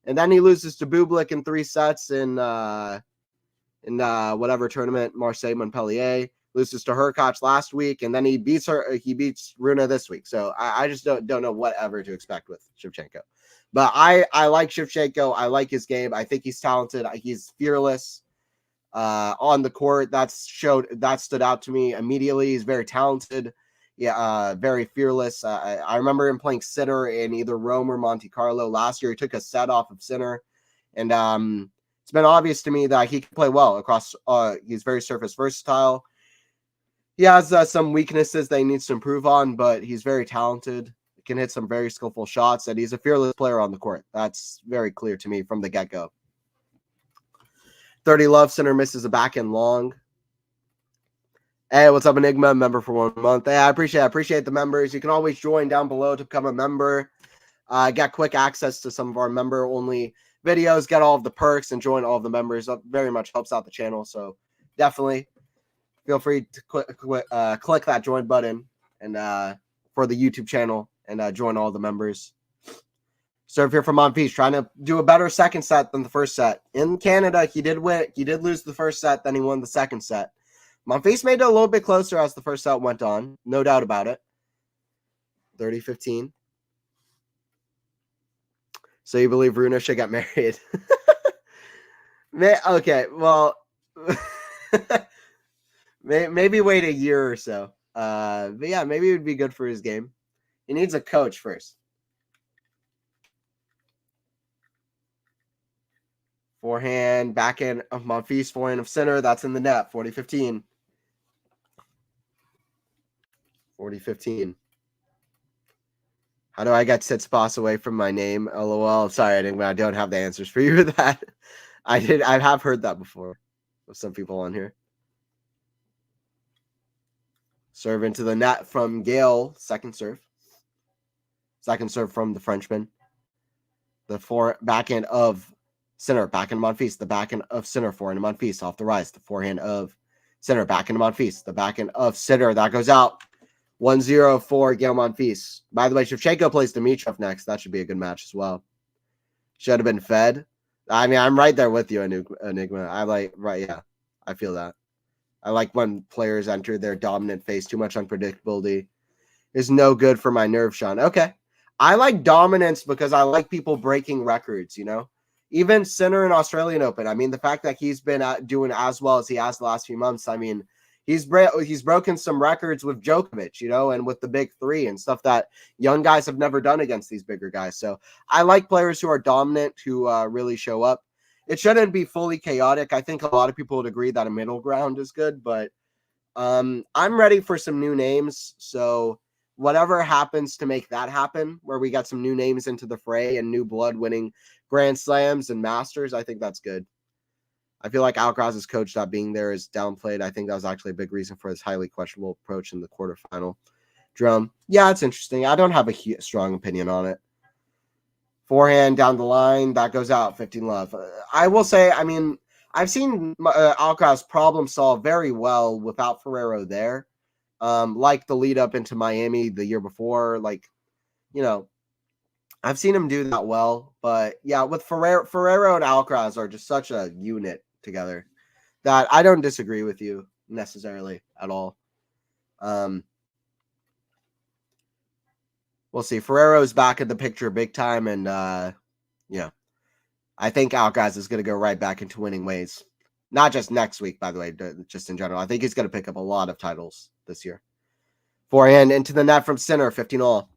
And then he loses to Bublik in 3 sets in whatever tournament, Marseille Montpellier, loses to Hurkacz last week, and then he beats Rune this week. So I just don't know whatever to expect with Shevchenko. But I like Shevchenko. I like his game. I think he's talented. He's fearless on the court. That stood out to me immediately. He's very talented. Yeah, very fearless. I remember him playing Sinner in either Rome or Monte Carlo last year. He took a set off of Sinner, and it's been obvious to me that he can play well across. He's very surface versatile. He has some weaknesses that he needs to improve on, but he's very talented. He can hit some very skillful shots, and he's a fearless player on the court. That's very clear to me from the get-go. 30 Love Center misses a backhand long. Hey, what's up, Enigma? Member for 1 month. Hey, I appreciate the members. You can always join down below to become a member. Get quick access to some of our member-only videos, get all of the perks, and join all of the members. That very much helps out the channel. So definitely feel free to click that join button and for the YouTube channel and join all the members. Serve here from Monfils, trying to do a better second set than the first set. In Canada, he did win. He did lose the first set, then he won the second set. Monfils made it a little bit closer as the first set went on. No doubt about it. 30-15. So you believe Rune should get married? Okay, well, maybe wait a year or so. But yeah, maybe it would be good for his game. He needs a coach first. Forehand, backhand of Monfils, forehand of Sinner. That's in the net. 40-15. 40-15. How do I get Tsitsipas away from my name? LOL. Sorry, I don't have the answers for you for that. I have heard that before with some people on here. Serve into the net from Gael. Second serve. Second serve from the Frenchman. The backhand of Sinner. Backhand Monfils. The backhand of Sinner. Forehand Monfils off the rise. The forehand of Sinner. Backhand Monfils. The backhand of Sinner. That goes out. 1-0 for Gael Monfils. By the way, Shevchenko plays Dimitrov next. That should be a good match as well. Should have been fed. I mean, I'm right there with you, Enigma. Yeah, I feel that. I like when players enter their dominant phase. Too much unpredictability is no good for my nerve, Sean. Okay. I like dominance because I like people breaking records, you know? Even Sinner in Australian Open. I mean, the fact that he's been doing as well as he has the last few months, I mean, he's broken some records with Djokovic, you know, and with the big three and stuff that young guys have never done against these bigger guys. So I like players who are dominant, who really show up. It shouldn't be fully chaotic. I think a lot of people would agree that a middle ground is good, but I'm ready for some new names. So whatever happens to make that happen, where we got some new names into the fray and new blood winning Grand Slams and Masters, I think that's good. I feel like Alcaraz's coach not being there is downplayed. I think that was actually a big reason for his highly questionable approach in the quarterfinal. Drum, yeah, it's interesting. I don't have a strong opinion on it. Forehand down the line, that goes out, 15 love. I will say, I mean, I've seen Alcaraz problem solve very well without Ferrero there. Like the lead up into Miami the year before, like, you know, I've seen him do that well. But yeah, with Ferrero and Alcaraz are just such a unit together that I don't disagree with you necessarily at all. We'll see. Ferrero's back in the picture big time, and yeah, I think Alcaraz is going to go right back into winning ways. Not just next week, by the way, just in general. I think he's going to pick up a lot of titles this year. Forehand into the net from Sinner, 15 all.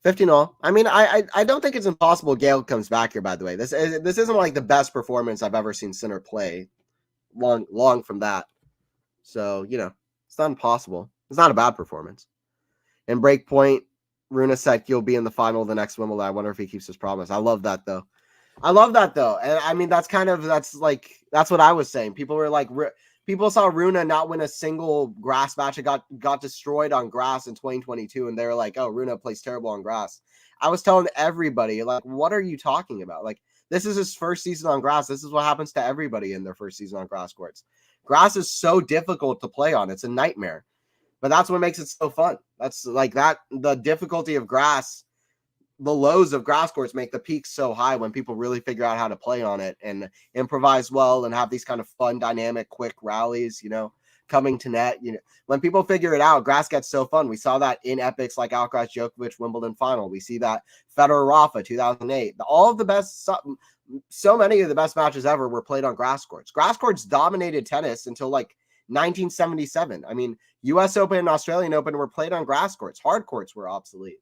15 all. I mean, I don't think it's impossible Gael comes back here, by the way. This isn't like the best performance I've ever seen Sinner play. Long from that. So, you know, it's not impossible. It's not a bad performance. And break point, Rune said he'll be in the final of the next Wimbledon. I wonder if he keeps his promise. I love that, though. And I mean, that's what I was saying. People were like, people saw Rune not win a single grass match. It got destroyed on grass in 2022. And they were like, oh, Rune plays terrible on grass. I was telling everybody, like, what are you talking about? Like, this is his first season on grass. This is what happens to everybody in their first season on grass courts. Grass is so difficult to play on. It's a nightmare. But that's what makes it so fun. That's like that. The difficulty of grass, the lows of grass courts make the peaks so high when people really figure out how to play on it and improvise well and have these kind of fun, dynamic, quick rallies, you know, coming to net. You know, when people figure it out, grass gets so fun. We saw that in epics like Alcaraz Djokovic Wimbledon final. We see that Federer Rafa 2008. All of the best, so many of the best matches ever were played on grass courts. Grass courts dominated tennis until like 1977. I mean, US Open and Australian Open were played on grass courts. Hard courts were obsolete.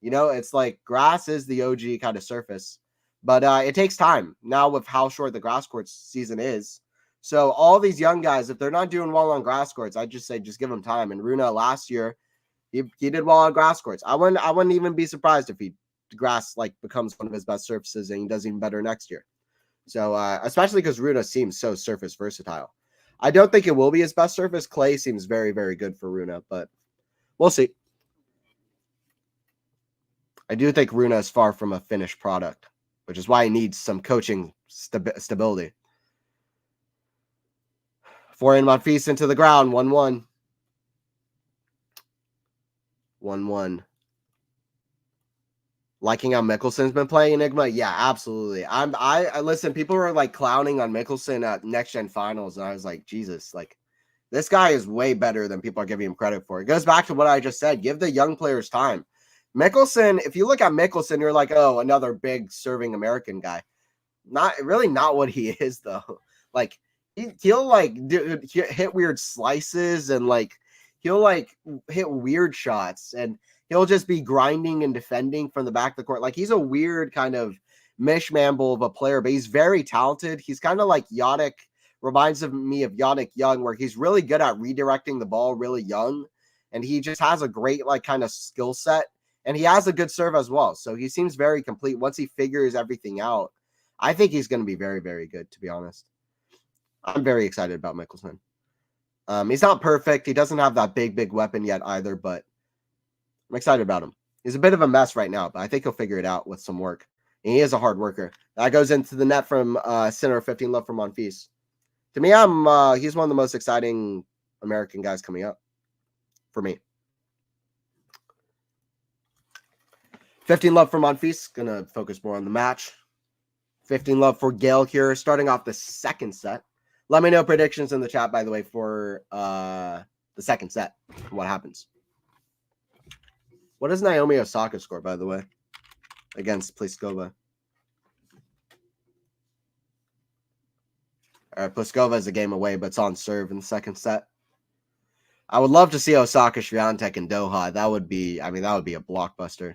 You know, it's like grass is the OG kind of surface, but it takes time now with how short the grass courts season is. So all these young guys, if they're not doing well on grass courts, I'd just say just give them time. And Rune last year, he did well on grass courts. I wouldn't even be surprised if grass like becomes one of his best surfaces and he does even better next year. So especially because Rune seems so surface versatile. I don't think it will be his best surface. Clay seems very, very good for Rune, but we'll see. I do think Rune is far from a finished product, which is why he needs some coaching stability. Forehand Monfils into the ground, 1-1. 1-1. Liking how Mickelson's been playing Enigma? Yeah, absolutely. I listen, people were like clowning on Mickelson at Next Gen Finals, and I was like, Jesus, like this guy is way better than people are giving him credit for. It goes back to what I just said. Give the young players time. Mickelson, if you look at Mickelson, you're like, oh, another big serving American guy. Not what he is, though. Like he'll like hit weird slices and like he'll like hit weird shots and he'll just be grinding and defending from the back of the court. Like he's a weird kind of mishmamble of a player, but he's very talented. He's kind of like Jannik, reminds of me of Jannik Young, where he's really good at redirecting the ball really young. And he just has a great like kind of skill set. And he has a good serve as well. So he seems very complete. Once he figures everything out, I think he's going to be very, very good, to be honest. I'm very excited about Mickelson. He's not perfect. He doesn't have that big weapon yet either, but I'm excited about him. He's a bit of a mess right now, but I think he'll figure it out with some work. And he is a hard worker. That goes into the net from Sinner, 15 love from Monfils. To me, he's one of the most exciting American guys coming up for me. 15 love for Monfils. Gonna focus more on the match. 15 love for Gael here, starting off the second set. Let me know predictions in the chat, by the way, for the second set. What happens? What does Naomi Osaka score, by the way, against Pliskova? All right, Pliskova is a game away, but it's on serve in the second set. I would love to see Osaka Swiatek in Doha. That would be, I mean, that would be a blockbuster.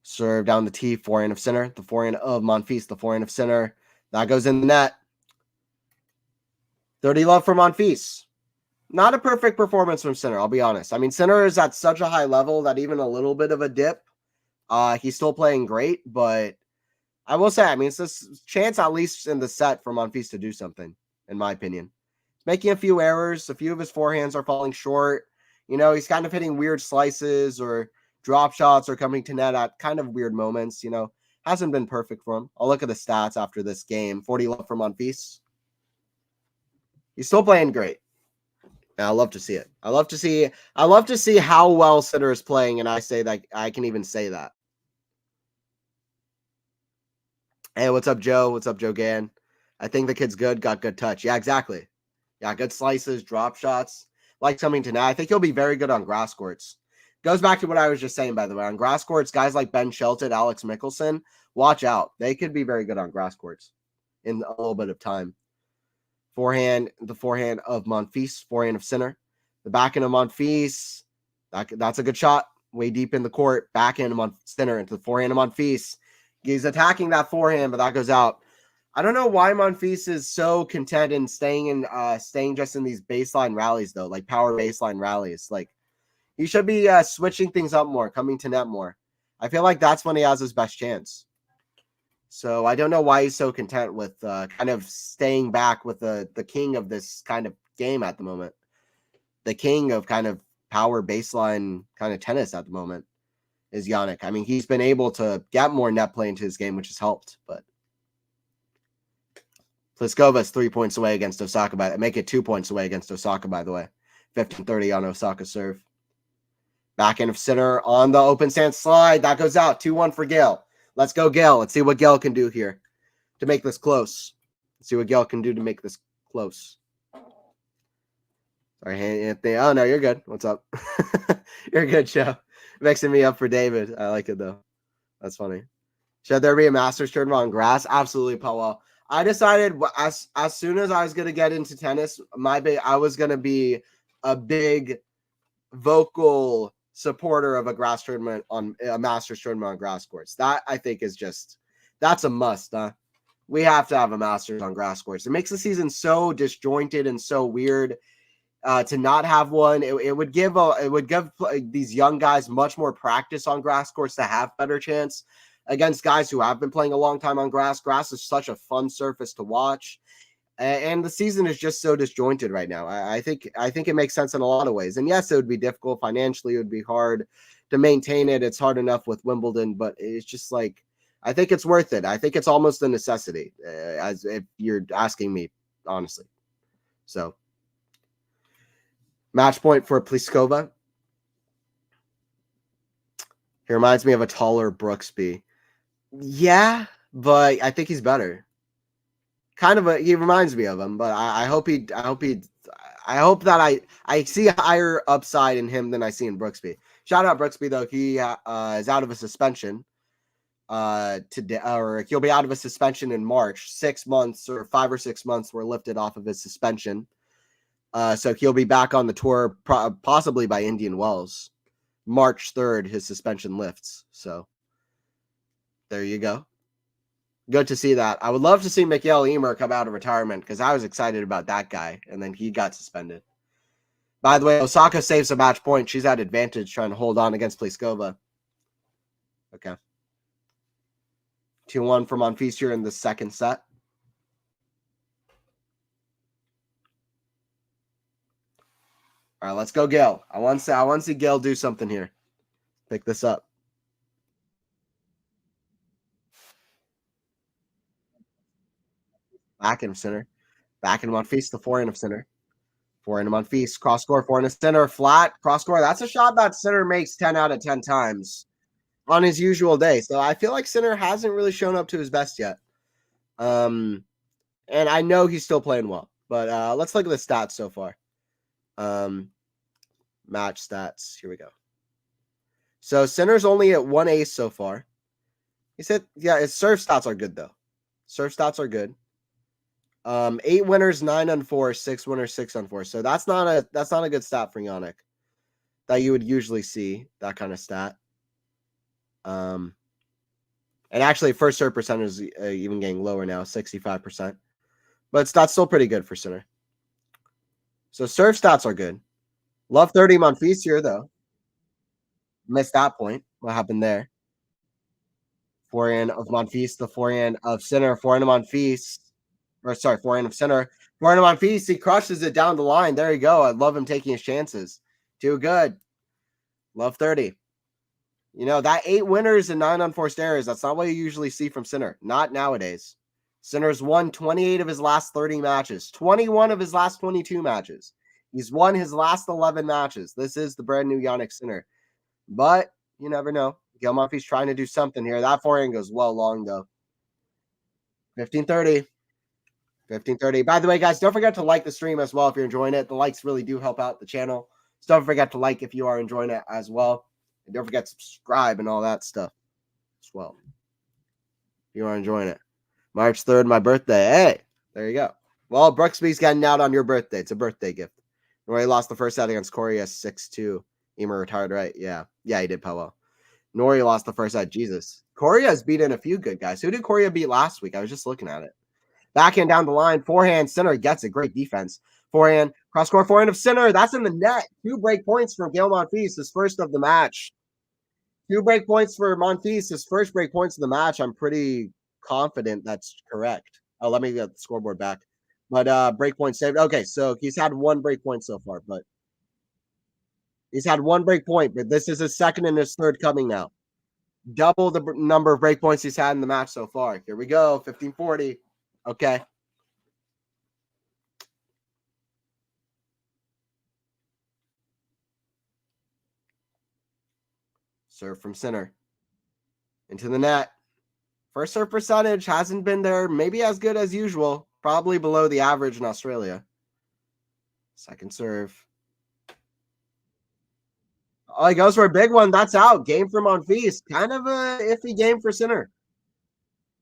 Serve down the T, forehand of center. The forehand of Monfils, the forehand of center. That goes in the net. 30 love for Monfils. Not a perfect performance from center, I'll be honest. I mean, center is at such a high level that even a little bit of a dip, he's still playing great. But I will say, I mean, it's this chance, at least in the set, for Monfils to do something, in my opinion. He's making a few errors. A few of his forehands are falling short. You know, he's kind of hitting weird slices or drop shots or coming to net at kind of weird moments. You know, hasn't been perfect for him. I'll look at the stats after this game. 40 love for Monfils. He's still playing great. And I love to see it. I love to see how well Sitter is playing, and I say that I can even say that. Hey, what's up, Joe? What's up, Joe Gann? I think the kid's good, got good touch. Yeah, exactly. Yeah, good slices, drop shots. Like coming to net. I think he'll be very good on grass courts. Goes back to what I was just saying, by the way. On grass courts, guys like Ben Shelton, Alex Mickelson, watch out. They could be very good on grass courts in a little bit of time. Forehand, the forehand of Monfils, forehand of center. The backhand of Monfils, that's a good shot. Way deep in the court. Backhand of center into the forehand of Monfils. He's attacking that forehand, but that goes out. I don't know why Monfils is so content in staying just in these baseline rallies, though, like power baseline rallies. Like, he should be switching things up more, coming to net more. I feel like that's when he has his best chance. So I don't know why he's so content with kind of staying back with the king of this kind of game at the moment. The king of kind of power baseline kind of tennis at the moment is Jannik. I mean, he's been able to get more net play into his game, which has helped. But Pliskova is 3 points away against Osaka. Make it 2 points away against Osaka, by the way. 15-30 on Osaka serve. Backhand of center on the open stance slide. That goes out. 2-1 for Gael. Let's go, Gael. Let's see what Gael can do here to make this close. Let's see what Gael can do to make this close. Sorry, Anthony. Oh, no, you're good. What's up? You're good, Joe. Mixing me up for David. I like it, though. That's funny. Should there be a Masters tournament on grass? Absolutely, Powell. I decided as soon as I was going to get into tennis, I was going to be a big vocal supporter of a grass tournament on a Masters tournament on grass courts. That I think is that's a must. We have to have a Masters on grass courts. It makes the season so disjointed and so weird to not have one. It would give these young guys much more practice on grass courts to have better chance against guys who have been playing a long time on grass. Grass is such a fun surface to watch. And the season is just so disjointed right now. I think it makes sense in a lot of ways. And yes, it would be difficult financially. It would be hard to maintain it. It's hard enough with Wimbledon, but it's just like, I think it's worth it. I think it's almost a necessity, as if you're asking me, honestly. So, match point for Pliskova. He reminds me of a taller Brooksby. Yeah, but I think he's better. He reminds me of him, but I hope that I see a higher upside in him than I see in Brooksby. Shout out Brooksby, though. He is out of a suspension today, or he'll be out of a suspension in March. 6 months or 5 or 6 months were lifted off of his suspension. So he'll be back on the tour possibly by Indian Wells. March 3rd, his suspension lifts. So there you go. Good to see that. I would love to see Mikael Ymer come out of retirement because I was excited about that guy, and then he got suspended. By the way, Osaka saves a match point. She's at advantage trying to hold on against Pliskova. Okay. 2-1 for Monfils here in the second set. All right, let's go, Gael. I want to see Gael do something here. Pick this up. Backhand of center. Backhand Monfils, the forehand of center. Forehand Monfils, cross score, forehand of center, flat, cross score. That's a shot that center makes 10 out of 10 times on his usual day. So I feel like center hasn't really shown up to his best yet. And I know he's still playing well. But let's look at the stats so far. Match stats. Here we go. So Sinner's only at 1 ace so far. He said, yeah, his serve stats are good though. Serve stats are good. 8 winners, 9 on 4, 6 winners, 6 on 4. So that's not a good stat for Jannik that you would usually see, that kind of stat. And actually first serve percentage is even getting lower now, 65%. But that's still pretty good for Sinner. So serve stats are good. Love 30 Monfils here though. Missed that point. What happened there? Forehand of Monfils, the forehand of Sinner, forehand of Monfils. Forehand of Sinner. Forehand of Monfils, he crushes it down the line. There you go. I love him taking his chances. Too good. Love 30. You know, that 8 winners and 9 unforced errors, that's not what you usually see from Sinner. Not nowadays. Sinner's won 28 of his last 30 matches. 21 of his last 22 matches. He's won his last 11 matches. This is the brand new Jannik Sinner. But you never know. Gael Monfils trying to do something here. That forehand goes well long, though. 15-30. 15-30. By the way, guys, don't forget to like the stream as well if you're enjoying it. The likes really do help out the channel. So don't forget to like if you are enjoying it as well. And don't forget to subscribe and all that stuff as well. If you are enjoying it. March 3rd, my birthday. Hey, there you go. Well, Brooksby's getting out on your birthday. It's a birthday gift. Norrie lost the first set against Corey 6-2. AMRO retired, right? Yeah. Yeah, he did well. Norrie lost the first set. Jesus. Corey has beaten a few good guys. Who did Corey beat last week? I was just looking at it. Backhand down the line. Forehand. Sinner gets it. Great defense. Forehand. Cross court forehand of Sinner. That's in the net. 2 break points for Gael Monfils, his first of the match. 2 break points for Monfils, his first break points of the match. I'm pretty confident that's correct. Oh, let me get the scoreboard back. But break point saved. Okay, so he's had 1 break point so far, but he's had 1 break point, but this is his second and his third coming now. Double the number of break points he's had in the match so far. Here we go, 15-40. Okay. Serve from Sinner. Into the net. First serve percentage hasn't been there. Maybe as good as usual. Probably below the average in Australia. Second serve. Oh, he goes for a big one. That's out. Game for Monfils. Kind of a iffy game for Sinner.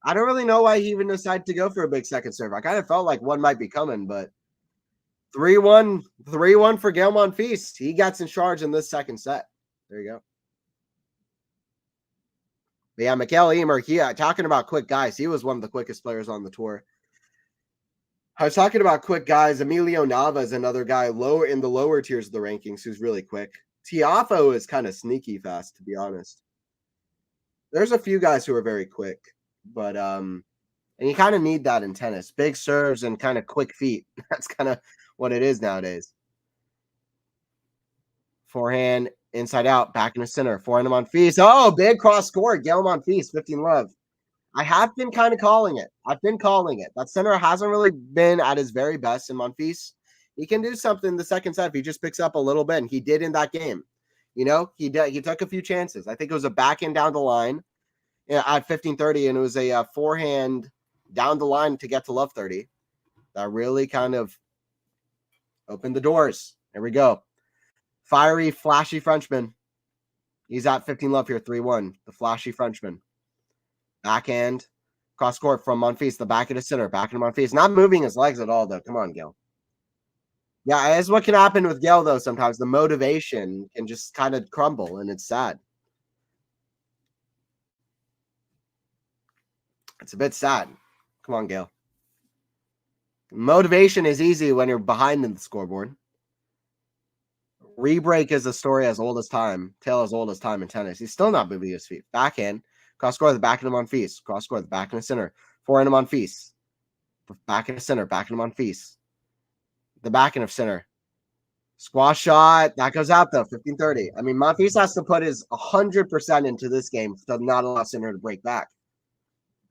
I don't really know why he even decided to go for a big second serve. I kind of felt like one might be coming, but 3-1 for Gael Monfils. He gets in charge in this second set. There you go. But yeah, Gael AMRO, talking about quick guys. He was one of the quickest players on the tour. I was talking about quick guys. Emilio Nava is another guy lower in the lower tiers of the rankings who's really quick. Tiafo is kind of sneaky fast, to be honest. There's a few guys who are very quick, but and you kind of need that in tennis. Big serves and kind of quick feet. That's kind of what it is nowadays. Forehand, inside out, back in the center. Forehand to Monfils. Oh, big cross court. Gael Monfils, 15-love. I have been kind of calling it. I've been calling it. That center hasn't really been at his very best in Monfils. He can do something in the second set if he just picks up a little bit, and he did in that game. You know, he took a few chances. I think it was a backhand down the line at 15-30, and it was a forehand down the line to get to love 30. That really kind of opened the doors. There we go. Fiery, flashy Frenchman. He's at 15-love here, 3-1. The flashy Frenchman. Backhand, cross court from Monfils, the back of the center, back into Monfils. Not moving his legs at all, though. Come on, Gael. Yeah, that's what can happen with Gael, though, sometimes. The motivation can just kind of crumble, and it's sad. It's a bit sad. Come on, Gael. Motivation is easy when you're behind in the scoreboard. Rebreak is a story as old as time. Tale as old as time in tennis. He's still not moving his feet. Backhand. Cross court, the back into Monfils. Cross court, the back in the center. Forehand to Monfils. Back in the center. Back into Monfils. The back end of center. Squash shot. That goes out, though. 15-30. I mean, Monfils has to put his 100% into this game to not allow Sinner to break back.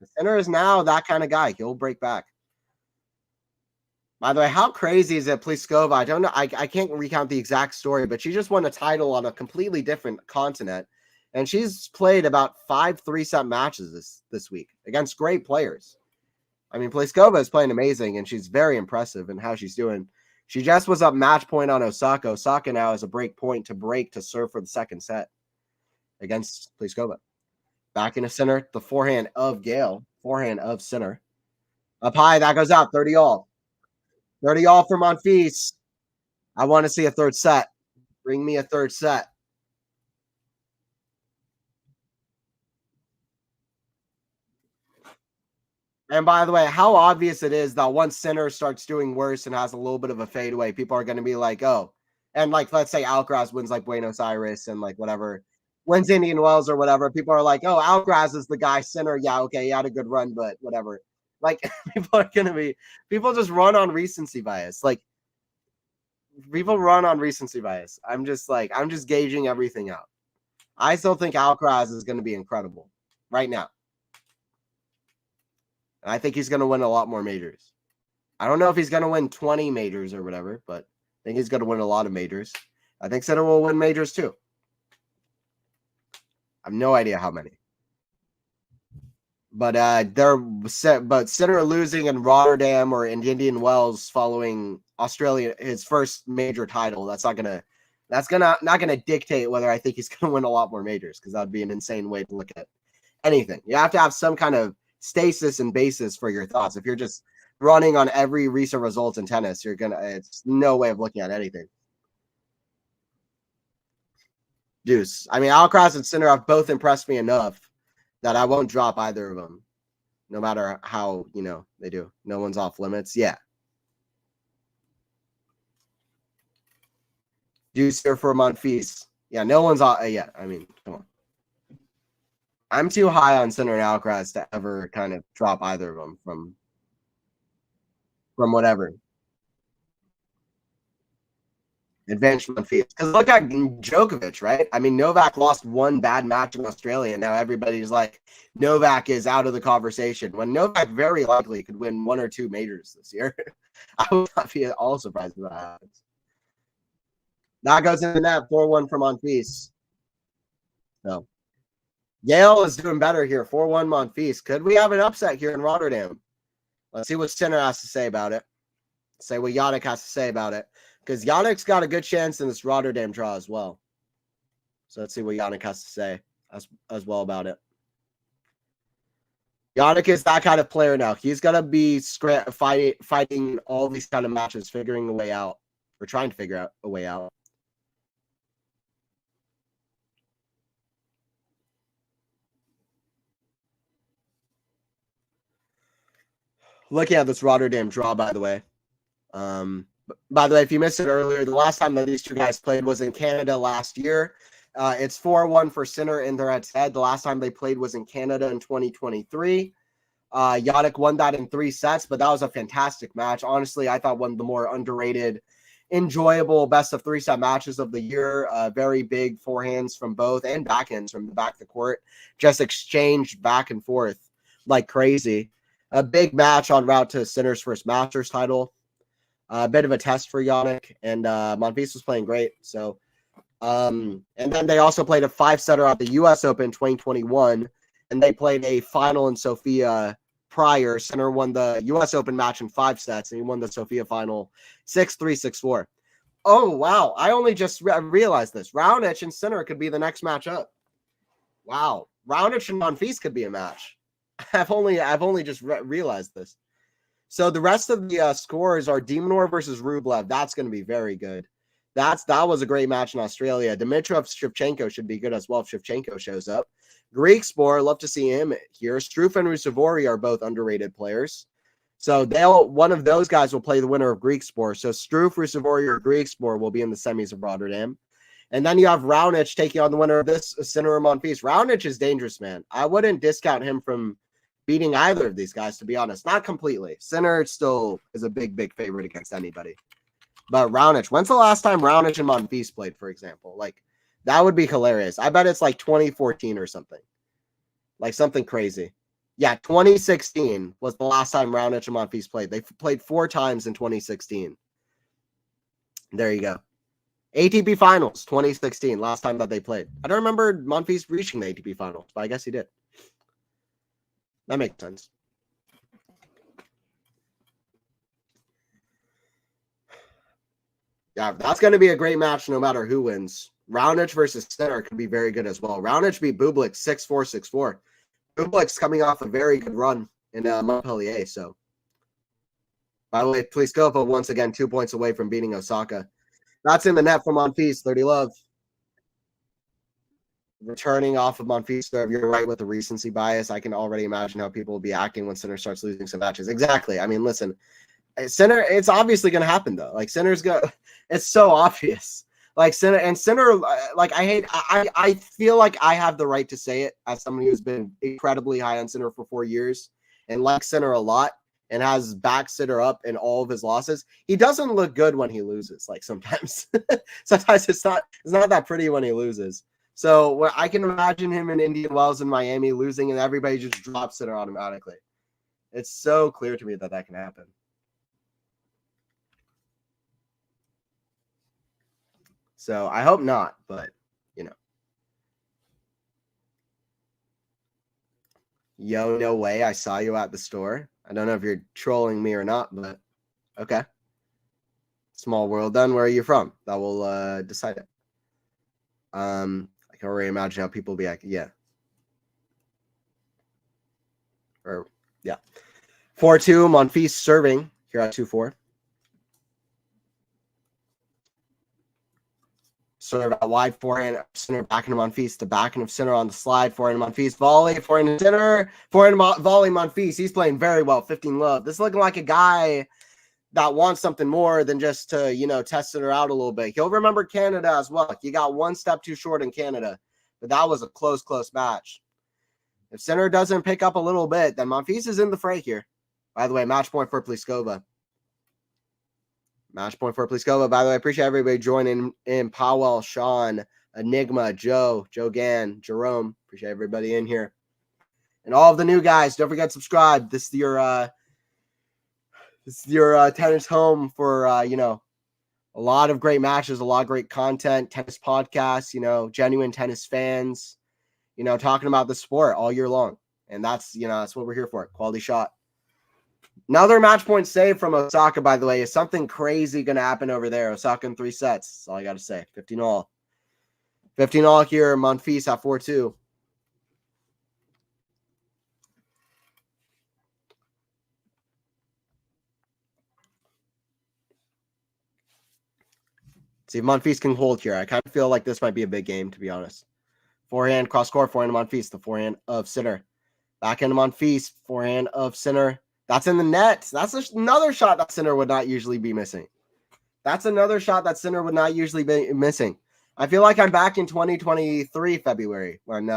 The Sinner is now that kind of guy. He'll break back. By the way, how crazy is it, Pliskova? I don't know. I can't recount the exact story, but she just won a title on a completely different continent. And she's played about 5 3-set matches this week against great players. I mean, Pliskova is playing amazing, and she's very impressive in how she's doing. She just was up match point on Osaka. Osaka now has a break point to serve for the second set against Pliskova. Back in the center, the forehand of Gael. Forehand of center. Up high, that goes out. 30 all. 30 all for Monfils. I want to see a third set. Bring me a third set. And by the way, how obvious it is that once center starts doing worse and has a little bit of a fadeaway, people are going to be like, oh, and like, let's say Alcaraz wins like Buenos Aires and like whatever, wins Indian Wells or whatever. People are like, oh, Alcaraz is the guy center. Yeah, okay, he had a good run, but whatever. Like, people are going to be, people just run on recency bias. Like, people run on recency bias. I'm just gauging everything out. I still think Alcaraz is going to be incredible right now. And I think he's going to win a lot more majors. I don't know if he's going to win 20 majors or whatever, but I think he's going to win a lot of majors. I think Sinner will win majors too. I have no idea how many. But Sinner losing in Rotterdam or in Indian Wells following Australia, his first major title, that's not gonna dictate whether I think he's gonna win a lot more majors, because that'd be an insane way to look at anything. You have to have some kind of stasis and basis for your thoughts. If you're just running on every recent results in tennis, it's no way of looking at anything. Deuce. I mean, Alcaraz and Sinner have both impressed me enough that I won't drop either of them, no matter how, they do. No one's off limits. Yeah. Deuce here for Monfils. Yeah, no one's off. Yeah, I mean, come on. I'm too high on Sinner and Alcaraz to ever kind of drop either of them from whatever. Advantage Monfils. Because look at Djokovic, right? I mean, Novak lost one bad match in Australia. Now everybody's like, Novak is out of the conversation, when Novak very likely could win 1 or 2 majors this year. I would not be at all surprised if that happens. That goes in the net, 4-1 for Monfils. So Gael is doing better here, 4-1 Monfils. Could we have an upset here in Rotterdam? Let's see what Sinner has to say about it. Say what Jannik has to say about it. Because Jannik's got a good chance in this Rotterdam draw as well. So let's see what Jannik has to say as well about it. Jannik is that kind of player now. He's going to be fighting all these kind of matches, figuring a way out. Or trying to figure out a way out. Looking at this Rotterdam draw, by the way. If you missed it earlier, the last time that these two guys played was in Canada last year. It's 4-1 for Sinner in their head-to-head. The last time they played was in Canada in 2023. Jannik won that in 3 sets, but that was a fantastic match. Honestly, I thought one of the more underrated, enjoyable best of 3 set matches of the year. Very big forehands from both and backhands from the back of the court. Just exchanged back and forth like crazy. A big match en route to Sinner's first Masters title. A bit of a test for Jannik, and Monfils was playing great. So, and then they also played a 5-setter at the U.S. Open 2021, and they played a final in Sofia prior. Sinner won the U.S. Open match in 5 sets, and he won the Sofia final 6-3, 6-4. Oh wow! I only just realized this. Raonic and Sinner could be the next matchup. Wow, Raonic and Monfils could be a match. I've only just realized this. So the rest of the scores are Demonor versus Rublev. That's going to be very good. That was a great match in Australia. Dimitrov Shevchenko should be good as well if Shevchenko shows up. Greek Spore, love to see him here. Struff and Ruusuvuori are both underrated players. So one of those guys will play the winner of Greek Spore. So Struff, Ruusuvuori, or Greek Spore will be in the semis of Rotterdam. And then you have Raonic taking on the winner of this, Sinner or Monfils. Raonic is dangerous, man. I wouldn't discount him from beating either of these guys, to be honest. Not completely. Sinner still is a big, big favorite against anybody. But Raonic, when's the last time Raonic and Monfils played, for example? Like, that would be hilarious. I bet it's like 2014 or something. Like something crazy. Yeah, 2016 was the last time Raonic and Monfils played. They played 4 times in 2016. There you go. ATP Finals, 2016, last time that they played. I don't remember Monfils reaching the ATP Finals, but I guess he did. That makes sense. Yeah, that's going to be a great match no matter who wins. Raonic versus Sinner could be very good as well. Raonic beat Bublik 6-4, 6-4. Bublik's coming off a very good run in Montpellier. So, by the way, Pliskova once again 2 points away from beating Osaka. That's in the net from Monfils. 30 love. Returning off of Monfils serve, you're right with the recency bias. I can already imagine how people will be acting when Sinner starts losing some matches. Exactly. I mean, listen, Sinner, it's obviously going to happen though. Like Sinner's going, it's so obvious. Like Sinner, like I feel like I have the right to say it as someone who's been incredibly high on Sinner for 4 years and likes Sinner a lot and has backed Sinner up in all of his losses. He doesn't look good when he loses. Like sometimes, sometimes it's not that pretty when he loses. So I can imagine him in Indian Wells in Miami losing and everybody just drops Sinner automatically. It's so clear to me that can happen. So I hope not, but you know. Yo, no way. I saw you at the store. I don't know if you're trolling me or not, but okay. Small world then. Where are you from? That will decide it. I can already imagine how people will be like, yeah. Or yeah. 4-2, Monfils serving here at 2-4. Serve out wide, forehand, Sinner, backhand of Monfils, the backhand of Sinner on the slide, forehand Monfils, volley, forehand Sinner, forehand volley Monfils. He's playing very well, 15 love. This is looking like a guy that wants something more than just to, test Sinner out a little bit. He'll remember Canada as well. He got one step too short in Canada, but that was a close match. If Sinner doesn't pick up a little bit, then Monfils is in the fray here. By the way, match point for Pliskova. Match point for Pliskova. By the way, I appreciate everybody joining in. Powell, Sean, Enigma, Joe Gann, Jerome. Appreciate everybody in here. And all of the new guys, don't forget to subscribe. This is your tennis home for, a lot of great matches, a lot of great content, tennis podcasts, genuine tennis fans, talking about the sport all year long. And that's what we're here for. Quality shot. Another match point save from Osaka, by the way. Is something crazy going to happen over there? Osaka in 3 sets. That's all I got to say. 15-all. 15-all here. Monfils at 4-2. See if Monfils can hold here. I kind of feel like this might be a big game, to be honest. Forehand, cross court, forehand of Monfils. The forehand of Sinner. Backhand of Monfils. Forehand of Sinner. That's in the net. That's another shot that Sinner would not usually be missing. That's another shot that Sinner would not usually be missing. I feel like I'm back in 2023 February when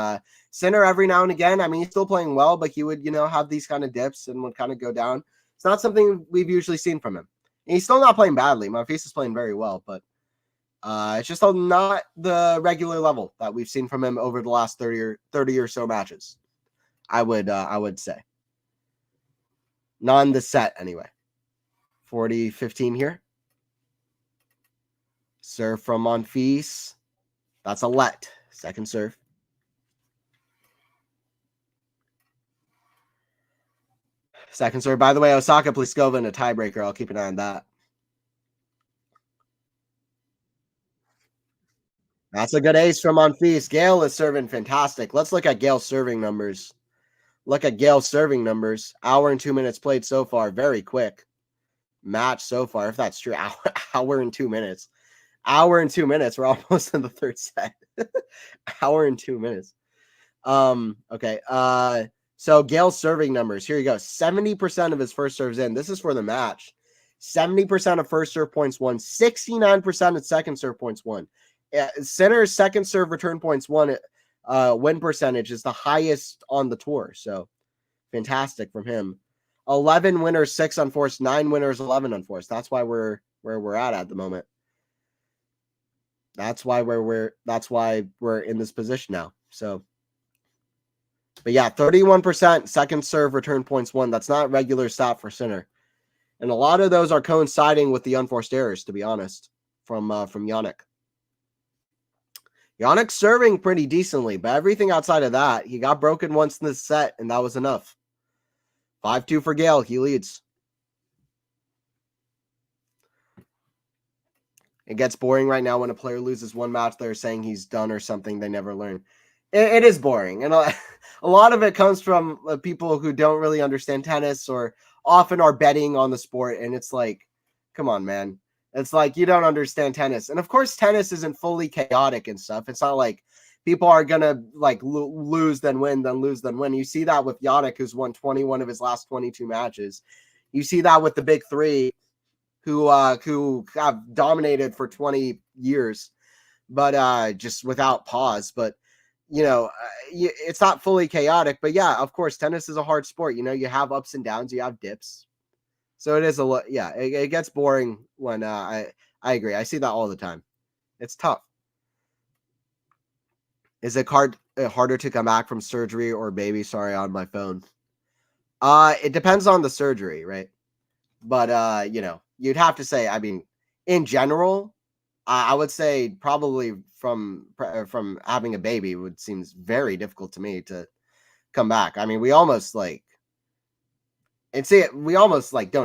Sinner every now and again, I mean, he's still playing well, but he would, have these kind of dips and would kind of go down. It's not something we've usually seen from him. And he's still not playing badly. Monfils is playing very well, but it's just not the regular level that we've seen from him over the last 30 or so matches. I would say. Not in the set anyway. 40-15 here. Serve from Monfils. That's a let. Second serve. Second serve. By the way, Osaka Pliskova in a tiebreaker. I'll keep an eye on that. That's a good ace from Monfils. Gael is serving fantastic. Let's look at Gael's serving numbers. Hour and 2 minutes played so far. Very quick match so far, if that's true. Hour and 2 minutes. Hour and 2 minutes. We're almost in the third set. Hour and 2 minutes. Okay. So Gael's serving numbers. Here you go. 70% of his first serves in. This is for the match. 70% of first serve points won. 69% of second serve points won. Sinner's second serve return points won. Win percentage is the highest on the tour. So fantastic from him. 11 winners, 6 unforced, 9 winners, 11 unforced. That's why we're where we're at the moment. That's why we're in this position now. So, but yeah, 31% second serve return points won. That's not regular stat for Sinner. And a lot of those are coinciding with the unforced errors, to be honest, from Jannik. Jannik's serving pretty decently, but everything outside of that, he got broken once in this set, and that was enough. 5-2 for Gael. He leads. It gets boring right now when a player loses one match, they're saying he's done or something. They never learn. It is boring. And a lot of it comes from people who don't really understand tennis or often are betting on the sport. And it's like, come on, man. It's like you don't understand tennis. And of course, tennis isn't fully chaotic and stuff. It's not like people are going to like lose, then win, then lose, then win. You see that with Jannik, who's won 21 of his last 22 matches. You see that with the big three who have dominated for 20 years, but just without pause. But, you know, it's not fully chaotic. But, yeah, of course, tennis is a hard sport. You know, you have ups and downs. You have dips. So it is it gets boring when I agree. I see that all the time. It's tough. Is it harder to come back from surgery or baby? Sorry, on my phone. It depends on the surgery, right? But, you know, you'd have to say, I mean, in general, I would say probably from having a baby seems very difficult to me to come back. I mean, we almost don't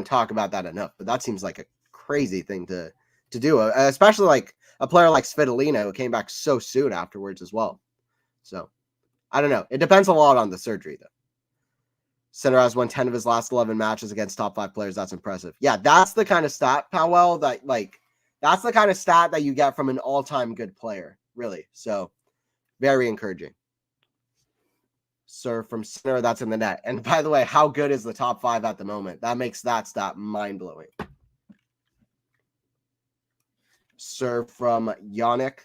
talk about that enough, but that seems like a crazy thing to do, especially like a player like Svitolina who came back so soon afterwards as well. So I don't know. It depends a lot on the surgery, though. Sinner has won 10 of his last 11 matches against top 5 players. That's impressive. Yeah, that's the kind of stat, Powell, that's the kind of stat that you get from an all-time good player, really. So, very encouraging. Serve from Sinner, that's in the net. And by the way, how good is the top 5 at the moment? That makes that stat mind-blowing. Serve from Jannik.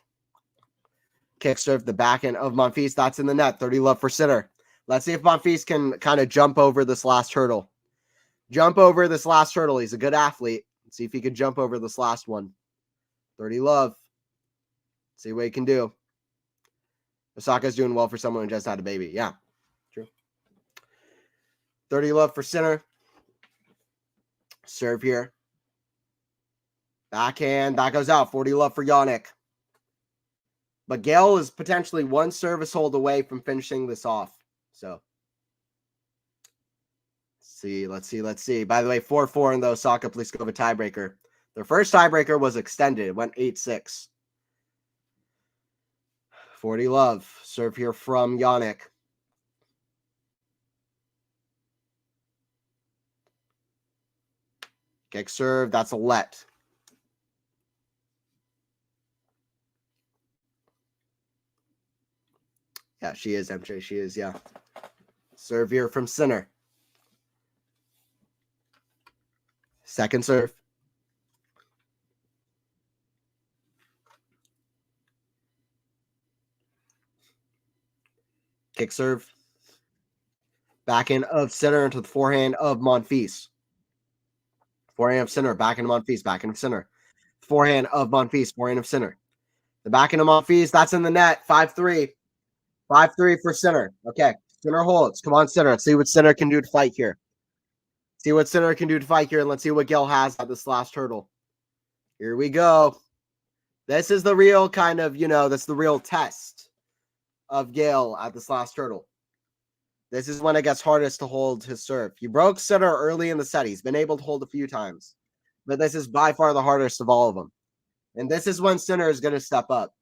Kick serve the back end of Monfils. That's in the net. 30 love for Sinner. Let's see if Monfils can kind of jump over this last hurdle. Jump over this last hurdle. He's a good athlete. Let's see if he can jump over this last one. 30 love. See what he can do. Osaka's doing well for someone who just had a baby. Yeah, true. 30 love for Sinner. Serve here. Backhand. That goes out. 40 love for Jannik. But Gael is potentially one service hold away from finishing this off. So, let's see. By the way, 4-4 in the Osaka Pliskova tiebreaker. Their first tiebreaker was extended. It went 8-6. 40 love. Serve here from Jannik. Kick serve. That's a let. Yeah, she is, MJ. She is, yeah. Serve here from Sinner. Second serve. Kick serve. Backhand of Sinner into the forehand of Monfils. Forehand of Sinner. Backhand of Monfils. Backhand of Sinner. Forehand of Monfils. Forehand of Sinner. The backhand of Monfils. That's in the net. 5-3. 5-3 for Sinner. Okay. Sinner holds. Come on, Sinner. Let's see what Sinner can do to fight here. See what Sinner can do to fight here, and let's see what Gael has at this last hurdle. Here we go. This is the real kind of, that's the real test of Gael at this last hurdle. This is when it gets hardest to hold his serve. He broke Sinner early in the set. He's been able to hold a few times, but this is by far the hardest of all of them. And this is when Sinner is going to step up.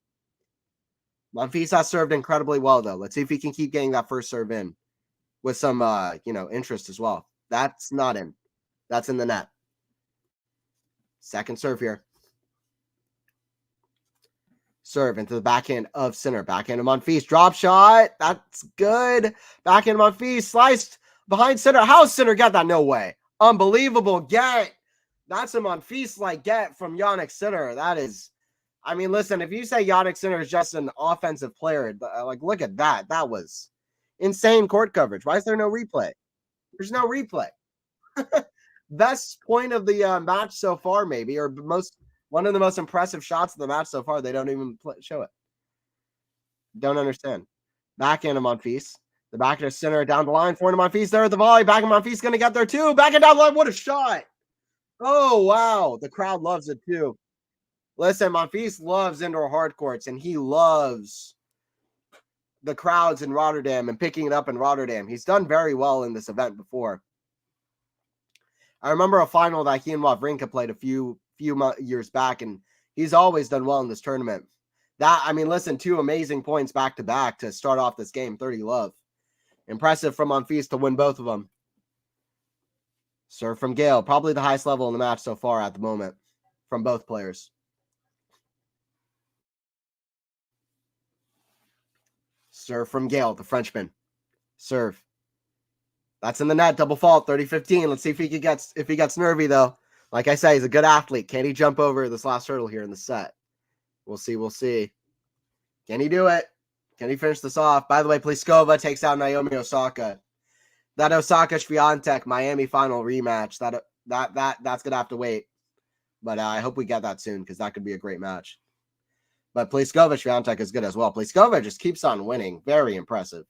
Monfils has served incredibly well, though. Let's see if he can keep getting that first serve in with some, interest as well. That's not in. That's in the net. Second serve here. Serve into the backhand of Sinner. Backhand of Monfils. Drop shot. That's good. Backhand of Monfils. Sliced behind Sinner. How's Sinner get that? No way. Unbelievable get. That's a Monfils-like get from Jannik Sinner. That is, I mean, listen, if you say Jannik Sinner is just an offensive player, look at that. That was insane court coverage. Why is there no replay? There's no replay. Best point of the match so far, maybe, or one of the most impressive shots of the match so far. They don't even show it. Don't understand. Backhand of Monfils. The backhand of Sinner down the line. Forehand of Monfils there at the volley. Backhand of Monfils going to get there too. Backhand down the line. What a shot. Oh, wow. The crowd loves it too. Listen, Monfils loves indoor hard courts, and he loves the crowds in Rotterdam and picking it up in Rotterdam. He's done very well in this event before. I remember a final that he and Wawrinka played a few years back, and He's always done well in this tournament. I mean, listen, 2 amazing points back to back to start off this game. 30 love. Impressive from Monfils to win both of them. Serve from Gael. Probably the highest level in the match so far at the moment from both players. Serve from Gael, the Frenchman. Serve. That's in the net. Double fault. 30-15. Let's see if he gets nervy, though. Like I say, he's a good athlete. Can he jump over this last hurdle here in the set? We'll see. We'll see. Can he do it? Can he finish this off? By the way, Pliskova takes out Naomi Osaka. That Osaka-Swiatek Miami final rematch, that's going to have to wait. But I hope we get that soon because that could be a great match. But Pliskova-Swiatek is good as well. Pliskova just keeps on winning. Very impressive.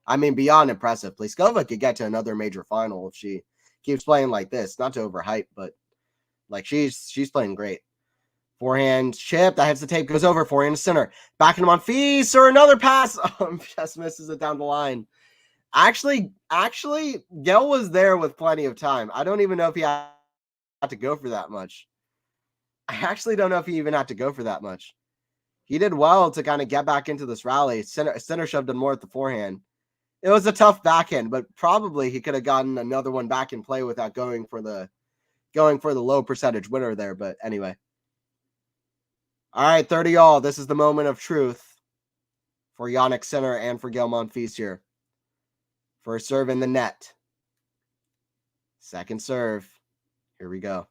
I mean, beyond impressive. Pliskova could get to another major final if she keeps playing like this. Not to overhype, but like she's playing great. Forehand chip that hits the tape, goes over. Forehand to center. Back into Monfils or another pass. Just misses it down the line. Actually, Gael was there with plenty of time. I don't even know if he had to go for that much. I actually don't know if he even had to go for that much. He did well to kind of get back into this rally. Center shoved him more at the forehand. It was a tough backhand, but probably he could have gotten another one back in play without going for the low percentage winner there. But anyway. All right, 30 all. This is the moment of truth for Jannik Sinner and for Gael Monfils here. First serve in the net. Second serve. Here we go.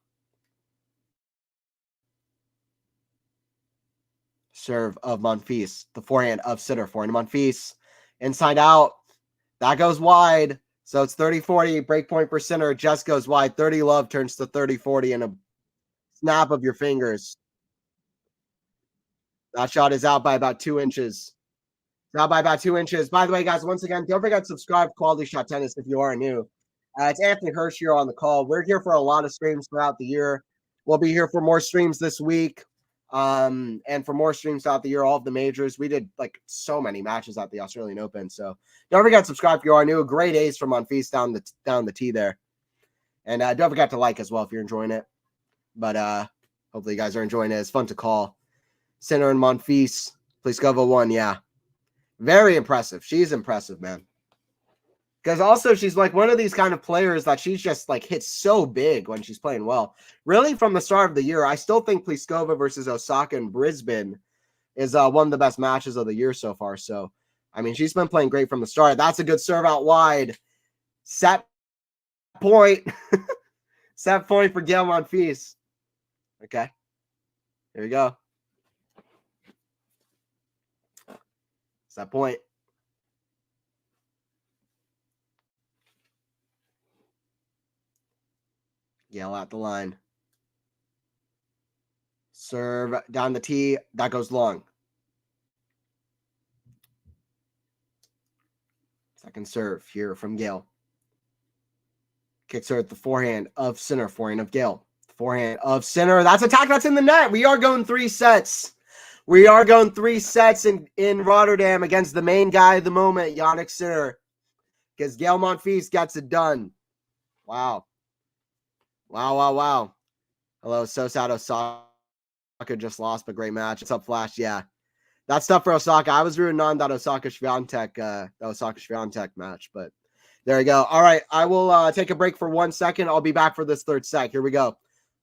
Serve of Monfils. The forehand of Sinner. Forehand of Monfils. Inside out. That goes wide. So it's 30-40. Breakpoint for Sinner. Just goes wide. 30 love turns to 30-40 in a snap of your fingers. That shot is out by about 2 inches. Out by about 2 inches. By the way, guys, once again, don't forget to subscribe to Quality Shot Tennis if you are new. It's Anthony Hirsch here on the call. We're here for a lot of streams throughout the year. We'll be here for more streams this week. And for more streams throughout the year, all of the majors. We did like so many matches at the Australian Open. So don't forget to subscribe if you are new. Great A's from Monfils down the tee there. And don't forget to like as well if you're enjoying it. But hopefully you guys are enjoying it. It's fun to call. Sinner and Monfils. Pliskova won, yeah. Very impressive. She's impressive, man. Because also she's like one of these kind of players that she's just like hits so big when she's playing well. Really, from the start of the year, I still think Pliskova versus Osaka in Brisbane is one of the best matches of the year so far. So, I mean, she's been playing great from the start. That's a good serve out wide. Set point. Set point for Gael Monfils. Okay. Here we go. Set point. Gael at the line. Serve down the tee. That goes long. Second serve here from Gael. Kicks her at the forehand of Sinner. Forehand of Gael. Forehand of Sinner. That's attack. That's in the net. We are going 3 sets. We are going 3 sets in Rotterdam against the main guy of the moment, Jannik Sinner. Because Gael Monfils gets it done. Wow. Wow. Hello, so sad Osaka just lost, but great match. What's up, Flash? Yeah. That's tough for Osaka. I was rooting on that Osaka-Swiatek match, but there you go. All right, I will take a break for 1 second. I'll be back for this third set. Here we go.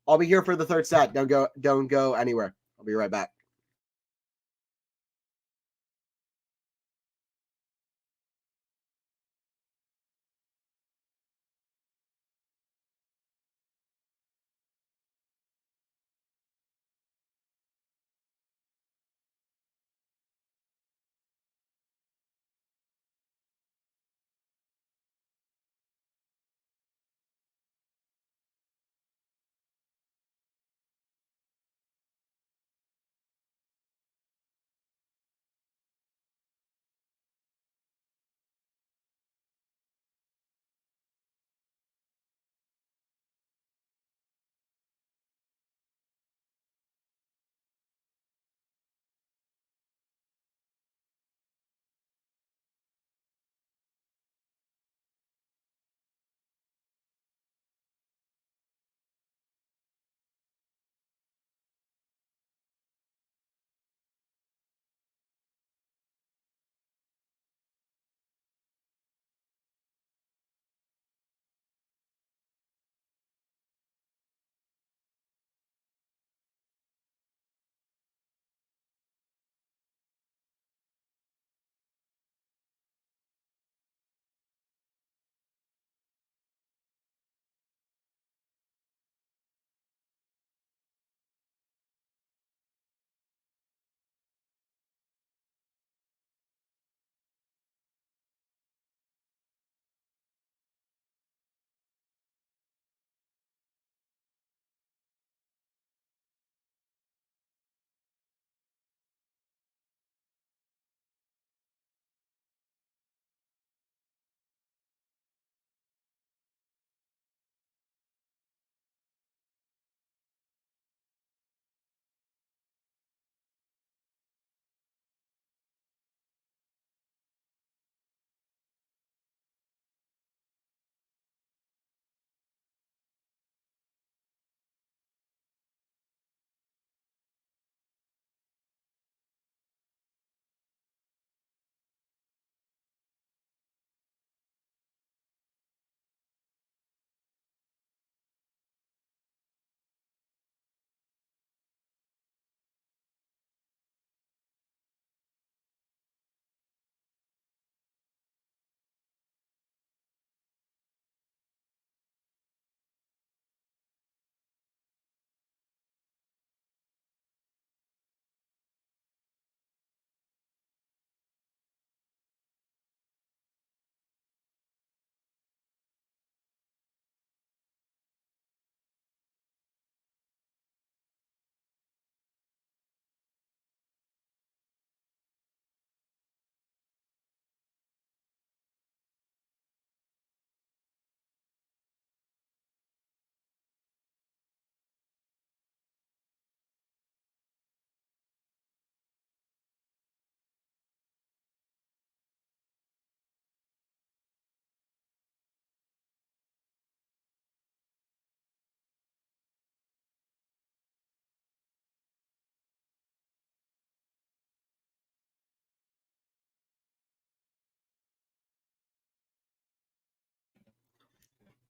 I'll be here for the third set. Don't go anywhere. I'll be right back.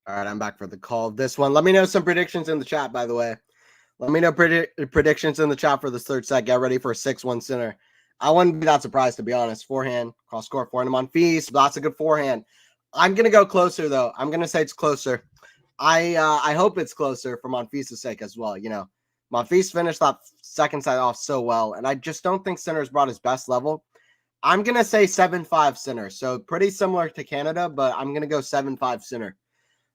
All right, I'm back for the call of this one. Let me know some predictions in the chat, by the way. Let me know predictions in the chat for this third set. Get ready for a 6-1 center. I wouldn't be that surprised, to be honest. Forehand, cross court, forehand Monfils. That's a good forehand. I'm going to go closer, though. I'm going to say it's closer. I hope it's closer for Monfils' sake as well. You know, Monfils finished that second set off so well, and I just don't think Sinner's brought his best level. I'm going to say 7-5 Sinner. So pretty similar to Canada, but I'm going to go 7-5 Sinner.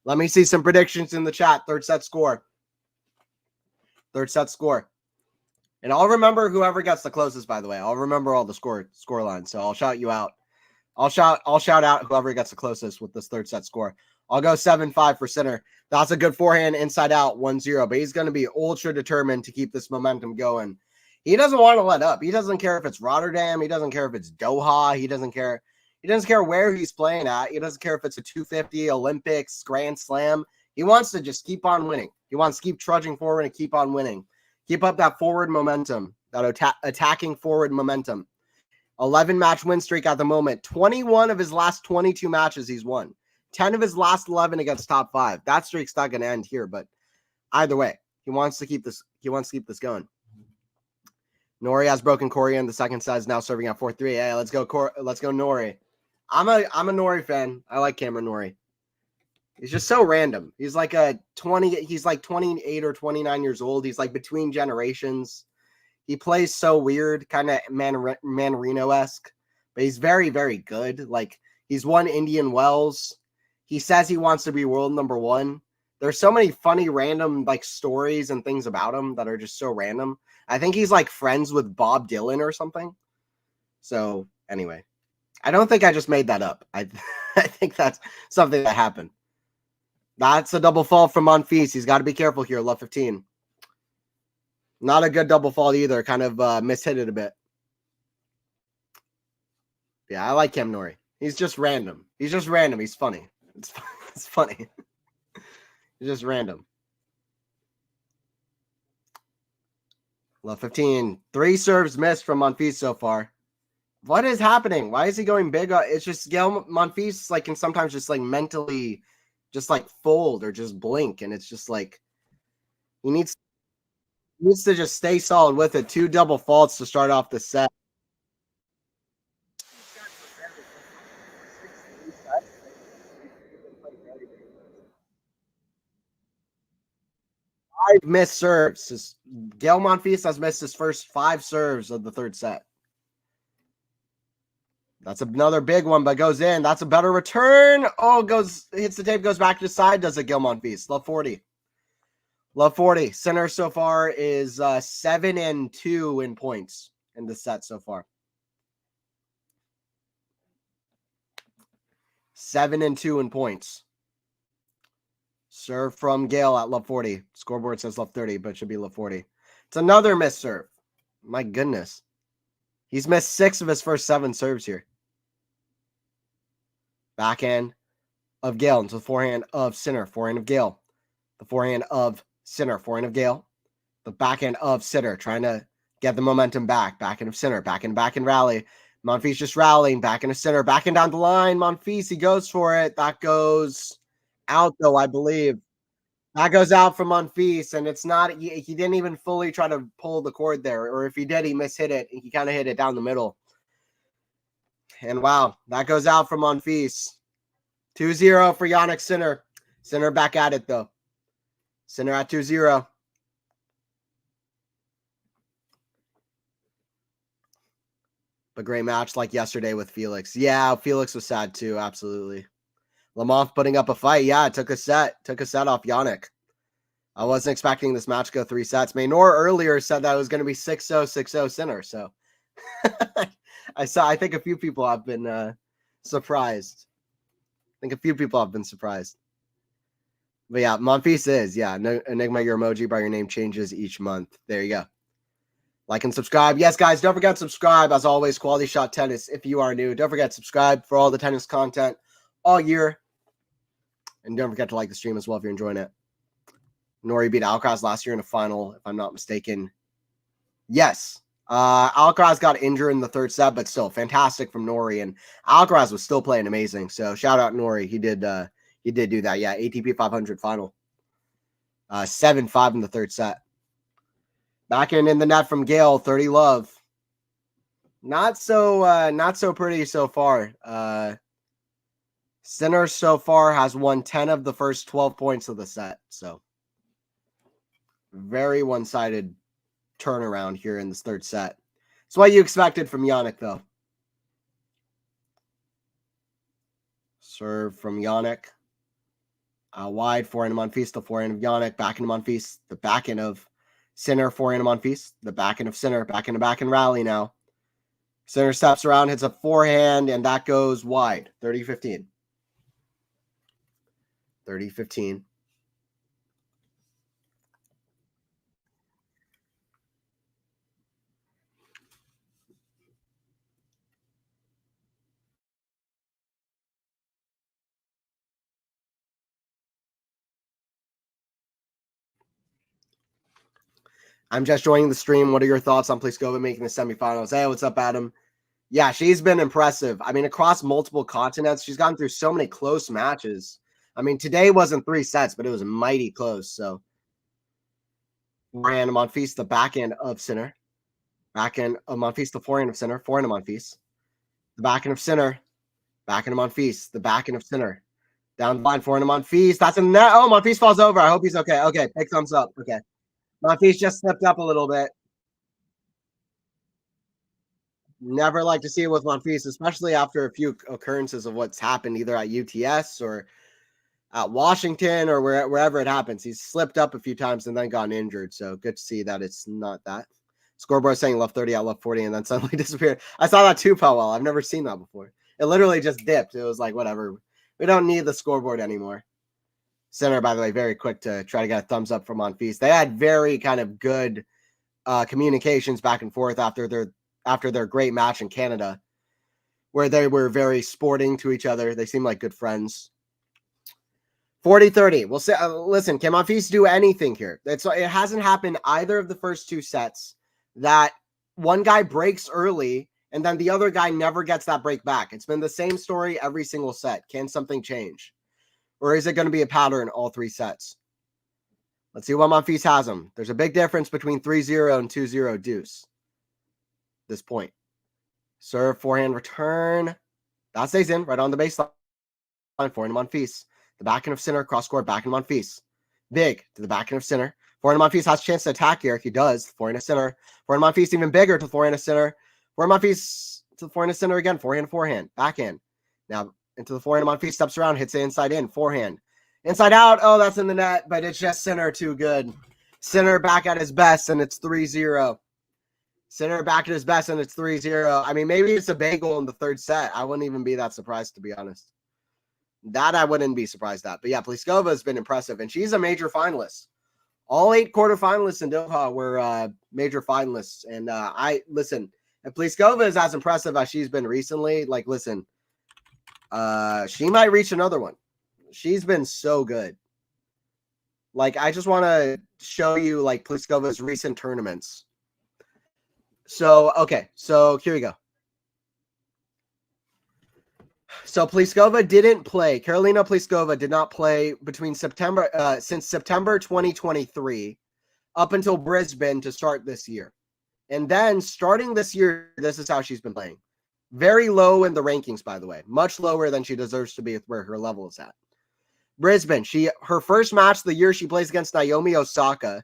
Let me see some predictions in the chat. Third set score. Third set score. And I'll remember whoever gets the closest, by the way. I'll remember all the score lines, so I'll shout you out. I'll shout out whoever gets the closest with this third set score. I'll go 7-5 for Sinner. That's a good forehand inside out 1-0, but he's going to be ultra determined to keep this momentum going. He doesn't want to let up. He doesn't care if it's Rotterdam. He doesn't care if it's Doha. He doesn't care. He doesn't care where he's playing at. He doesn't care if it's a 250, Olympics, Grand Slam. He wants to just keep on winning. He wants to keep trudging forward and keep on winning. Keep up that forward momentum, that attacking forward momentum. 11-match win streak at the moment. 21 of his last 22 matches he's won. 10 of his last 11 against top 5. That streak's not going to end here, but either way, he wants to keep this. He wants to keep this going. Nori has broken Corey in the second set. Is now serving at 4-3. Hey, let's go, Nori. I'm a Nori fan. I like Cameron Nori. He's just so random. He's like he's like 28 or 29 years old. He's like between generations. He plays so weird, kind of Manarino-esque, but he's very, very good. Like, he's won Indian Wells. He says he wants to be world number 1. There's so many funny, random, like, stories and things about him that are just so random. I think he's, like, friends with Bob Dylan or something. So, anyway. I don't think I just made that up. I think that's something that happened. That's a double fault from Monfils. He's got to be careful here. Love 15. Not a good double fault either. Kind of mishit it a bit. Yeah, I like Cam Nori. He's just random. He's just random. He's funny. It's funny. He's just random. Love 15. 3 serves missed from Monfils so far. What is happening? Why is he going big? It's just Gael Monfils like can sometimes just like mentally just like fold or just blink, and it's just like he needs to just stay solid with it. 2 double faults to start off the set. Five missed serves. Gael Monfils has missed his first 5 serves of the third set. That's another big one, but goes in. That's a better return. Oh, hits the tape, goes back to the side. Does it, Gael Monfils? Love 40. Love 40. Center so far is 7-2 in points in the set so far. 7-2 in points. Serve from Gael at love 40. Scoreboard says love 30, but it should be love 40. It's another missed serve. My goodness. He's missed 6 of his first 7 serves here. Backhand of Gael into the forehand of Sinner. Forehand of Gael. The forehand of Sinner. Forehand of Gael. The backhand of Sinner. Trying to get the momentum back. Backhand of Sinner. Backhand rally. Monfils just rallying. Backhand of Sinner. Backhand down the line. Monfils, he goes for it. That goes out, though, I believe. That goes out from Monfils, and it's not, he didn't even fully try to pull the cord there, or if he did, he mishit it. He kind of hit it down the middle. And wow, that goes out from Monfils. 2-0 for Jannik Sinner. Sinner back at it, though. Sinner at 2-0. A great match like yesterday with Felix. Yeah, Felix was sad too, absolutely. Lamont putting up a fight. Yeah, it took a set off Jannik. I wasn't expecting this match to go 3 sets. Maynor earlier said that it was going to be 6-0, 6-0 Sinner. So I think a few people have been surprised. But yeah, Monfils is. Yeah, Enigma, your emoji by your name changes each month. There you go. Like and subscribe. Yes, guys, don't forget to subscribe. As always, Quality Shot Tennis. If you are new, don't forget to subscribe for all the tennis content all year. And don't forget to like the stream as well if you're enjoying it. Nori beat Alcaraz last year in a final, if I'm not mistaken. Yes. Alcaraz got injured in the third set, but still fantastic from Nori. And Alcaraz was still playing amazing. So shout out Nori. He did He did do that. Yeah, ATP 500 final. 7-5 in the third set. Back in the net from Gael, 30 love. Not so pretty so far. Sinner so far has won 10 of the first 12 points of the set. So very one-sided turnaround here in this third set. It's what you expected from Jannik, though. Serve from Jannik. Wide, forehand of Monfils, the forehand of Jannik, backhand of Monfils, the backhand of Sinner, forehand of Monfils, the backhand of Sinner, backhand to backhand rally now. Sinner steps around, hits a forehand, and that goes wide. 30-15. 30-15. I'm just joining the stream. What are your thoughts on Pliskova making the semifinals? Hey, what's up, Adam? Yeah, she's been impressive. I mean, across multiple continents, she's gone through so many close matches. I mean, today wasn't 3 sets, but it was mighty close. So, forehand of Monfils, the backhand of Sinner. Backhand of Monfils, the forehand of Sinner. Forehand of Monfils. The backhand of Sinner. Backhand of Monfils. The backhand of Sinner. Down the line, forehand of Monfils. That's a net. Oh, Monfils falls over. I hope he's okay. Okay, big thumbs up. Okay. Monfils just slipped up a little bit. Never like to see it with Monfils, especially after a few occurrences of what's happened either at UTS or at Washington or wherever it happens. He's slipped up a few times and then gotten injured. So good to see that it's not that. Scoreboard saying left 30 out left 40 and then suddenly disappeared. I saw that too, Powell. I've never seen that before. It literally just dipped. It was like, whatever. We don't need the scoreboard anymore. Center, by the way, very quick to try to get a thumbs up from Monfils. They had very kind of good communications back and forth after their great match in Canada, where they were very sporting to each other. They seemed like good friends. 40-30. We'll say, listen, can Monfils do anything here? It hasn't happened either of the first 2 sets that one guy breaks early and then the other guy never gets that break back. It's been the same story every single set. Can something change? Or is it going to be a pattern all 3 sets? Let's see what Monfils has them. There's a big difference between 3-0 and 2-0 deuce. This point. Serve, forehand, return. That stays in, right on the baseline. Forehand of Monfils. The backhand of Sinner, cross court, backhand of Monfils. Big to the backhand of Sinner. Forehand of Monfils has a chance to attack here. He does. Forehand of Sinner. Forehand of Monfils even bigger to forehand of Sinner. Forehand of Monfils to the forehand of Sinner again. Forehand, backhand. Now into the forehand of Monfils, steps around, hits it inside in, forehand. Inside out. Oh, that's in the net, but it's just Sinner too good. Sinner back at his best, and it's 3-0. Sinner back at his best, and it's 3-0. I mean, maybe it's a bagel in the third set. I wouldn't even be that surprised, to be honest. That I wouldn't be surprised at. But yeah, Pliskova has been impressive, and she's a major finalist. All 8 quarterfinalists in Doha were major finalists. And listen, if Pliskova is as impressive as she's been recently, like, listen, she might reach another one. She's been so good. Like, I just want to show you, like, Pliskova's recent tournaments. So, okay, so here we go. So Pliskova didn't play. Karolina Pliskova did not play between since September 2023 up until Brisbane to start this year. And then starting this year, this is how she's been playing. Very low in the rankings, by the way. Much lower than she deserves to be with where her level is at. Brisbane, her first match of the year, she plays against Naomi Osaka.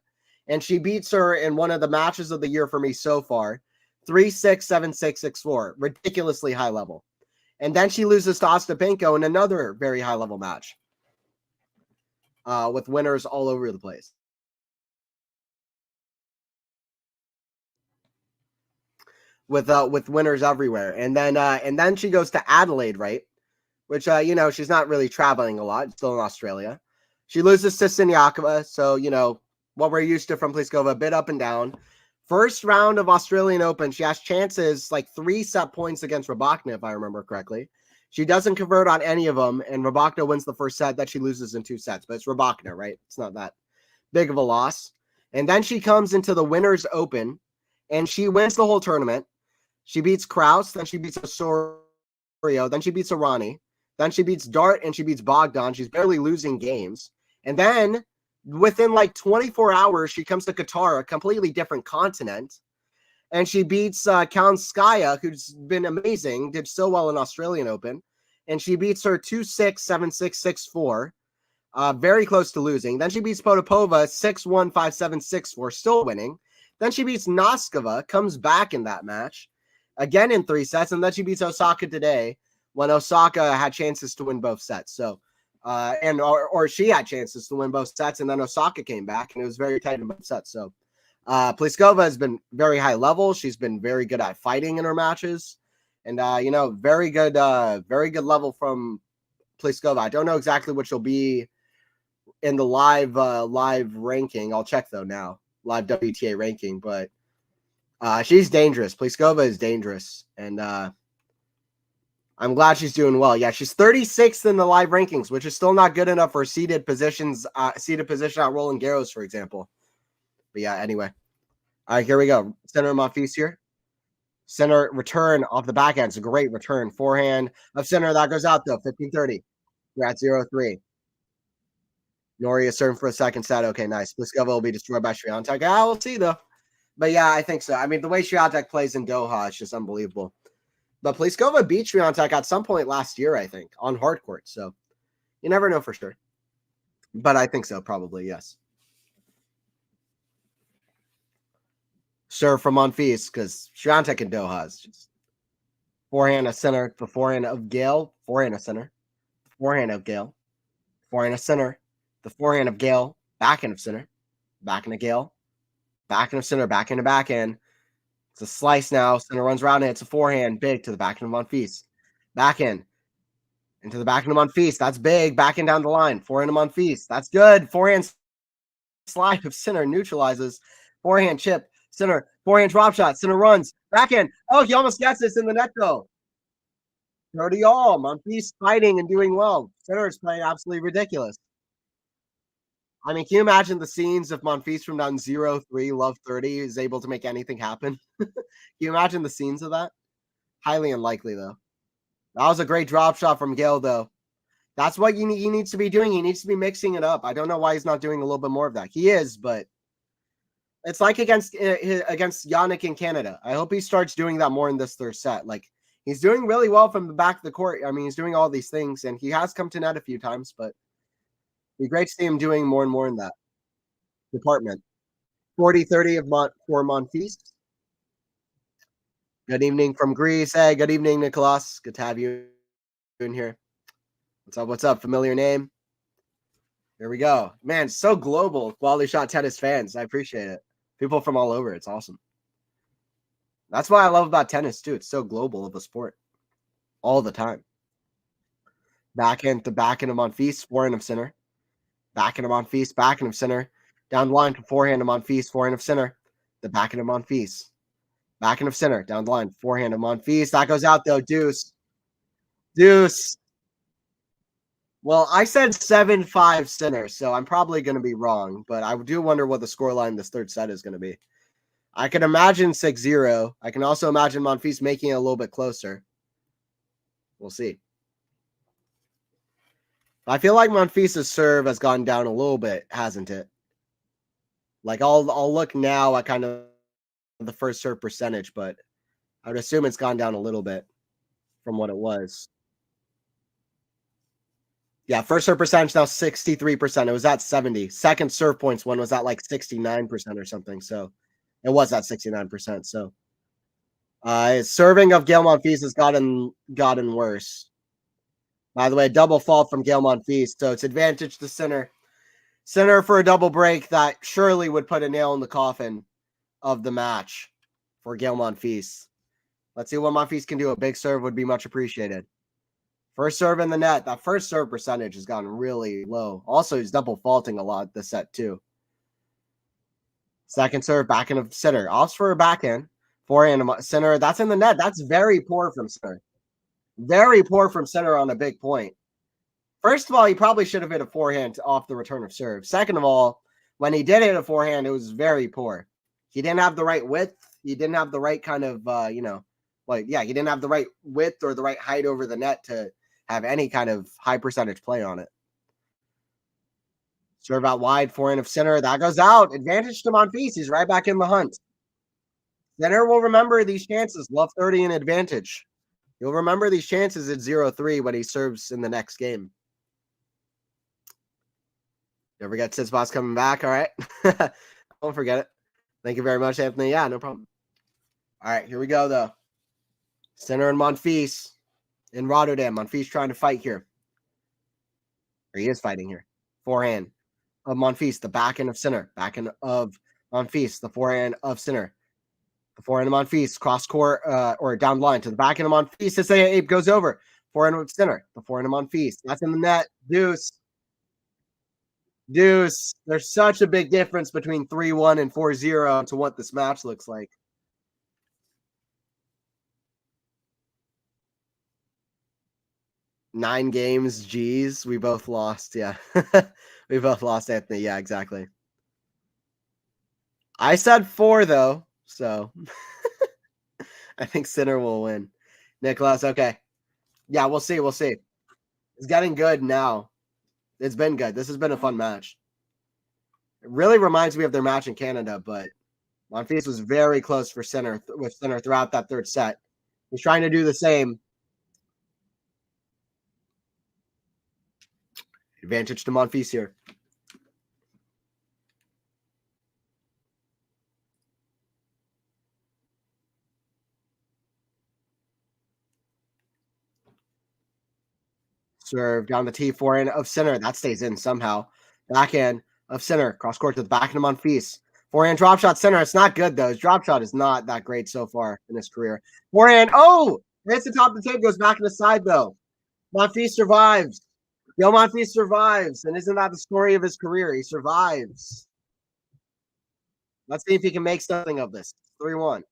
And she beats her in one of the matches of the year for me so far. 3-6, 7-6, 6-4. Ridiculously high level. And then she loses to Ostapenko in another very high-level match with winners all over the place. With winners everywhere. And then she goes to Adelaide, right? Which, she's not really traveling a lot. Still in Australia. She loses to Siniakova. So, what we're used to from Pliskova, a bit up and down. First round of Australian Open, she has chances, like 3 set points against Rybakina, if I remember correctly. She doesn't convert on any of them, and Rybakina wins the first set that she loses in 2 sets. But it's Rybakina, right? It's not that big of a loss. And then she comes into the Winners Open, and she wins the whole tournament. She beats Kraus, then she beats Osorio, then she beats Irani, Then she beats Dart and she beats Bogdan. She's barely losing games. And then within like 24 hours, she comes to Qatar, a completely different continent. And she beats Kalinskaya, who's been amazing, did so well in Australian Open. And she beats her 2-6, 7-6, 6-4. Very close to losing. Then she beats Potapova 6-1, 5-7, 6-4, still winning. Then she beats Noskova, comes back in that match, again in 3 sets. And then she beats Osaka today when Osaka had chances to win both sets. So, or she had chances to win both sets, and then Osaka came back, and it was very tight in both sets. So, Pliskova has been very high level. She's been very good at fighting in her matches, and very good level from Pliskova. I don't know exactly what she'll be in the live ranking. I'll check though now, live WTA ranking, but she's dangerous. Pliskova is dangerous, and I'm glad she's doing well. Yeah, she's 36th in the live rankings, which is still not good enough for seeded position at Roland Garros, for example. But yeah, anyway. All right, here we go. Center Monfils here. Center return off the backhand. It's a great return. Forehand of center. That goes out, though. 15-30. We're at 0-3. Nori is serving for a second set. Okay, nice. Pliskova will be destroyed by Swiatek. We'll see, though. But yeah, I think so. I mean, the way Swiatek plays in Doha is just unbelievable. But Pliskova beat Swiatek at some point last year, I think, on hard court. So you never know for sure. But I think so, probably, yes. Serve from Monfils, because Swiatek and Doha is just forehand of center, the forehand of Gael, forehand of center, forehand of Gael, forehand of center, the forehand of Gael, backhand of center, backhand of Gael, backhand of center, backhand of backhand. It's a slice now. Center runs around it. It's a forehand, big to the backhand of Monfils. Backhand into the backhand of Monfils. That's big. Backhand down the line. Forehand of Monfils. That's good. Forehand slide of center neutralizes. Forehand chip. Center, forehand drop shot. Center runs. Backhand. Oh, he almost gets this in the net, though. 30 all. Monfils fighting and doing well. Center is playing absolutely ridiculous. I mean, can you imagine the scenes if Monfils from down 0-3, love 30, is able to make anything happen? Can you imagine the scenes of that? Highly unlikely, though. That was a great drop shot from Gael, though. That's what he needs to be doing. He needs to be mixing it up. I don't know why he's not doing a little bit more of that. He is, but it's like against Jannik in Canada. I hope he starts doing that more in this third set. Like, he's doing really well from the back of the court. I mean, he's doing all these things, and he has come to net a few times, but it'd be great to see him doing more and more in that department. 40-30 for Monfils. Good evening from Greece. Hey, good evening, Nicholas. Good to have you in here. What's up? What's up? Familiar name. Here we go. Man, so global. QualityShot tennis fans. I appreciate it. People from all over. It's awesome. That's what I love about tennis, too. It's so global of a sport. All the time. Backhand to backhand of Monfils. Forehand of center. Backhand of Monfils. Backhand of center. Down the line to forehand of Monfils. Forehand of center. The backhand of Monfils. Backhand of center. Down the line. Forehand of Monfils. That goes out, though. Deuce. Deuce. Well, I said 7-5 center, so I'm probably going to be wrong, but I do wonder what the scoreline this third set is going to be. I can imagine 6-0. I can also imagine Monfils making it a little bit closer. We'll see. I feel like Monfils' serve has gone down a little bit, hasn't it? Like, I'll look now at kind of the first serve percentage, but I would assume it's gone down a little bit from what it was. Yeah, first serve percentage now 63%. It was at 70. Second serve points one was at like 69% or something. So it was at 69%. So serving of Gael Monfils has gotten worse. By the way, double fault from Gael Monfils. So it's advantage to center. Center for a double break that surely would put a nail in the coffin of the match for Gael Monfils. Let's see what Monfils can do. A big serve would be much appreciated. First serve in the net. That first serve percentage has gotten really low. Also, he's double faulting a lot this set, too. Second serve, backhand of center. Opts for a backhand. Forehand center. That's in the net. That's very poor from center. Very poor from center on a big point. First of all, he probably should have hit a forehand off the return of serve. Second of all, when he did hit a forehand, it was very poor. He didn't have the right width. He didn't have the right kind of, he didn't have the right width or the right height over the net to have any kind of high percentage play on it. Serve out wide, forehand of center. That goes out. Advantage to Monfils. He's right back in the hunt. Center will remember these chances. Love 30 and advantage. You'll remember these chances at 0-3 when he serves in the next game. Don't forget Sitzboss coming back. All right. Don't forget it. Thank you very much, Anthony. Yeah, no problem. All right, here we go, though. Center and Monfils in Rotterdam. Monfils trying to fight here. Or he is fighting here. Forehand of Monfils, the backhand of center. Backhand of Monfils, the forehand of center. The forehand of Monfils, cross court or down line to the backhand of Monfils. This ape goes over. Forehand of center. The forehand of Monfils. That's in the net. Deuce. Deuce. There's such a big difference between 3-1 and 4-0 to what this match looks like. Nine games, geez. We both lost, yeah. We both lost, Anthony. Yeah, exactly. I said 4, though, so I think Sinner will win. Nicholas, okay. Yeah, we'll see. We'll see. It's getting good now. It's been good. This has been a fun match. It really reminds me of their match in Canada, but Monfils was very close for Sinner with Sinner throughout that third set. He's trying to do the same. Advantage to Monfils here. Serve down the tee, forehand of center. That stays in somehow. Backhand of center. Cross court to the backhand of Monfils. Forehand drop shot center. It's not good, though. His drop shot is not that great so far in his career. Forehand. Oh! Hits the top of the tape. Goes back to the side, though. Monfils survives. Yo, Monfils survives. And isn't that the story of his career? He survives. Let's see if he can make something of this. 3-1.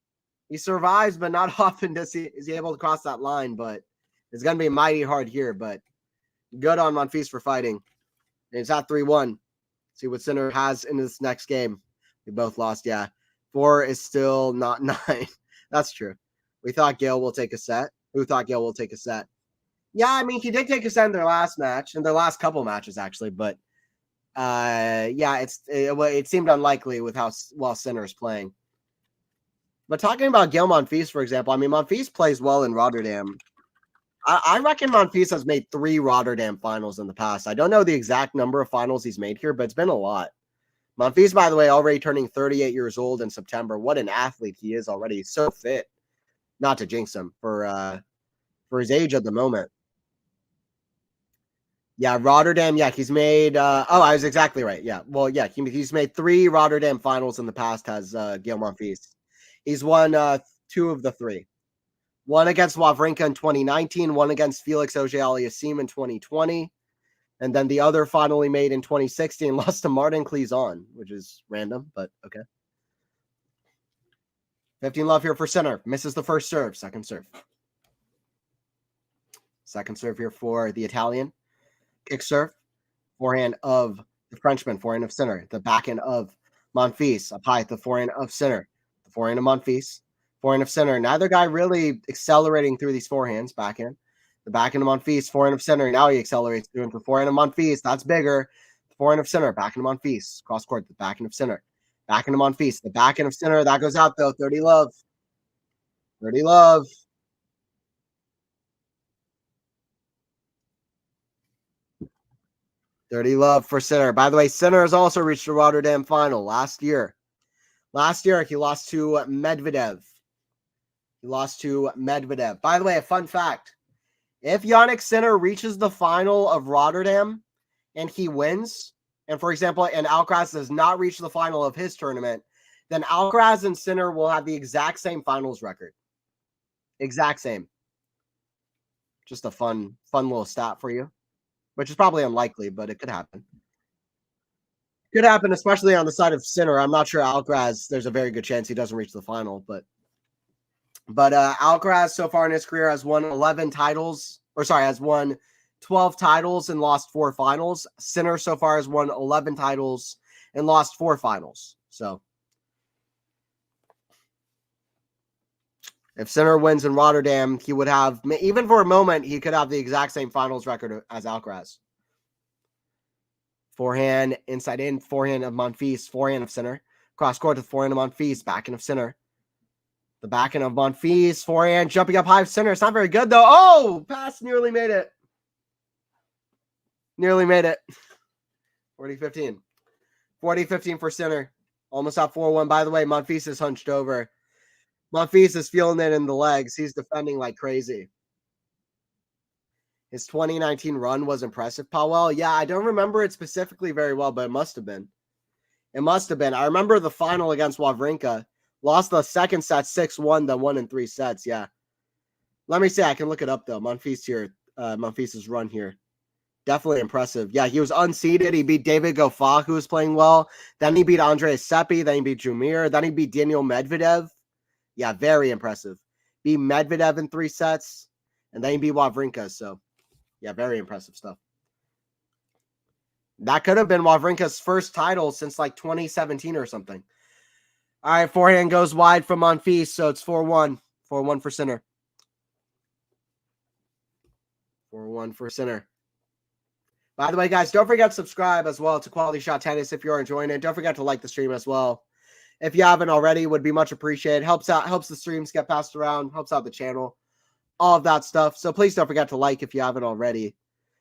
He survives, but not often is he able to cross that line. But it's going to be mighty hard here. But good on Monfils for fighting. And it's at 3-1. See what Sinner has in this next game. We both lost, yeah. 4 is still not 9. That's true. We thought Gael will take a set. Who thought Gael will take a set? Yeah, I mean, he did take a set in their last match, in their last couple matches, actually. But, yeah, it seemed unlikely with how well Sinner is playing. But talking about Gael Monfils, for example, I mean, Monfils plays well in Rotterdam. I reckon Monfils has made 3 Rotterdam finals in the past. I don't know the exact number of finals he's made here, but it's been a lot. Monfils, by the way, already turning 38 years old in September. What an athlete he is already. He's so fit. Not to jinx him for his age at the moment. Yeah, Rotterdam. Yeah, he's made. I was exactly right. Yeah, well, yeah, he's made 3 Rotterdam finals in the past. Has Gael Monfils? He's won 2 of the 3. One against Wawrinka in 2019, one against Felix Auger-Aliassime in 2020, and then the other finally made in 2016, lost to Martin Cleison, which is random, but okay. 15 love here for center. Misses the first serve. Second serve. Second serve here for the Italian. Kick serve. Forehand of the Frenchman. Forehand of center. The backhand of Monfils. Up high at the forehand of center. The forehand of Monfils. Forehand of center. Neither guy really accelerating through these forehands. Backhand. The backhand of Monfils. Forehand of center. Now he accelerates through into forehand of Monfils. That's bigger. The forehand of center. Backhand of Monfils. Cross court. The backhand of center. Backhand of Monfils. The backhand of center. That goes out, though. 30 love. 30 love. Dirty love for Sinner. By the way, Sinner has also reached the Rotterdam final last year. Last year, he lost to Medvedev. By the way, a fun fact. If Jannik Sinner reaches the final of Rotterdam and he wins, and for example, and Alcaraz does not reach the final of his tournament, then Alcaraz and Sinner will have the exact same finals record. Exact same. Just a fun little stat for you. Which is probably unlikely, but it could happen. Could happen, especially on the side of Sinner. I'm not sure Alcaraz, there's a very good chance he doesn't reach the final, but Alcaraz so far in his career has won 11 titles, has won 12 titles and lost 4 finals. Sinner so far has won 11 titles and lost 4 finals. So If Sinner wins in Rotterdam, he would have, even for a moment, he could have the exact same finals record as Alcaraz. Forehand, inside in, forehand of Monfils, forehand of Sinner. Cross court to forehand of Monfils, backhand of Sinner. The backhand of Monfils, forehand, jumping up high of Sinner. It's not very good, though. Oh, pass nearly made it. Nearly made it. 40-15. 40-15 for Sinner. Almost out 4-1. By the way, Monfils is hunched over. Monfils is feeling it in the legs. He's defending like crazy. His 2019 run was impressive, Powell. Yeah, I don't remember it specifically very well, but it must have been. It must have been. I remember the final against Wawrinka. Lost the second set 6-1, then won in 3 sets. Yeah. Let me see. I can look it up, though. Monfils here. Monfils' run here. Definitely impressive. Yeah, he was unseeded. He beat David Goffin, who was playing well. Then he beat Andrei Seppi. Then he beat Jumir. Then he beat Daniel Medvedev. Yeah, very impressive. Beat Medvedev in 3 sets. And then he beat Wawrinka. So, yeah, very impressive stuff. That could have been Wawrinka's first title since like 2017 or something. All right, forehand goes wide from Monfils, so it's 4-1. 4-1 for Sinner. 4-1 for Sinner. By the way, guys, don't forget to subscribe as well to Quality Shot Tennis if you're enjoying it. Don't forget to like the stream as well. If you haven't already, would be much appreciated. Helps the streams get passed around, helps out the channel, all of that stuff. So please don't forget to like if you haven't already.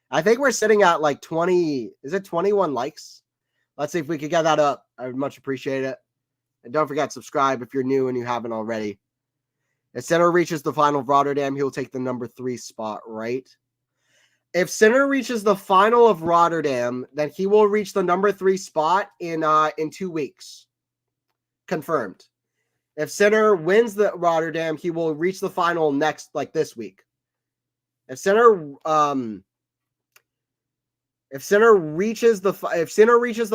I think we're sitting at like 20, is it 21 likes? Let's see if we could get that up. I would much appreciate it. And don't forget to subscribe if you're new and you haven't already. If Sinner reaches the final of Rotterdam, he'll take the number 3 spot, right? If Sinner reaches the final of Rotterdam, then he will reach the number 3 spot in 2 weeks. Confirmed. If Sinner wins the Rotterdam, he will reach the final this week. If Sinner reaches the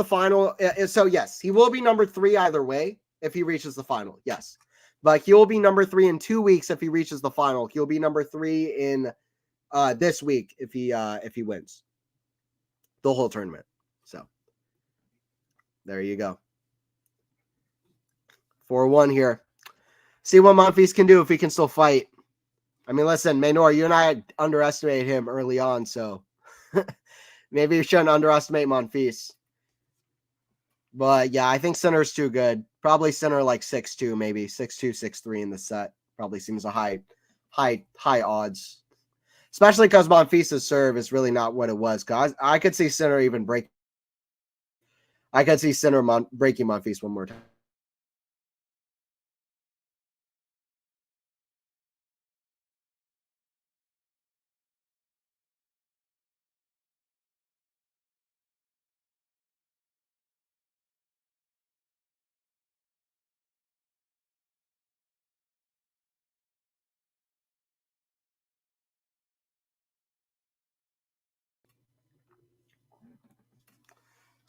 final, so yes, he will be number 3 either way if he reaches the final. Yes. But he will be number 3 in 2 weeks if he reaches the final. He'll be number 3 in this week if he wins the whole tournament. So there you go. 4-1 here. See what Monfils can do if he can still fight. I mean, listen, Maynor, you and I underestimated him early on, so maybe you shouldn't underestimate Monfils. But yeah, I think Sinner's too good. Probably Sinner like 6-2, maybe 6-2, 6-3 in the set. Probably seems a high odds. Especially because Monfils' serve is really not what it was. Cause I could see Sinner even break. I could see Sinner breaking Monfils one more time.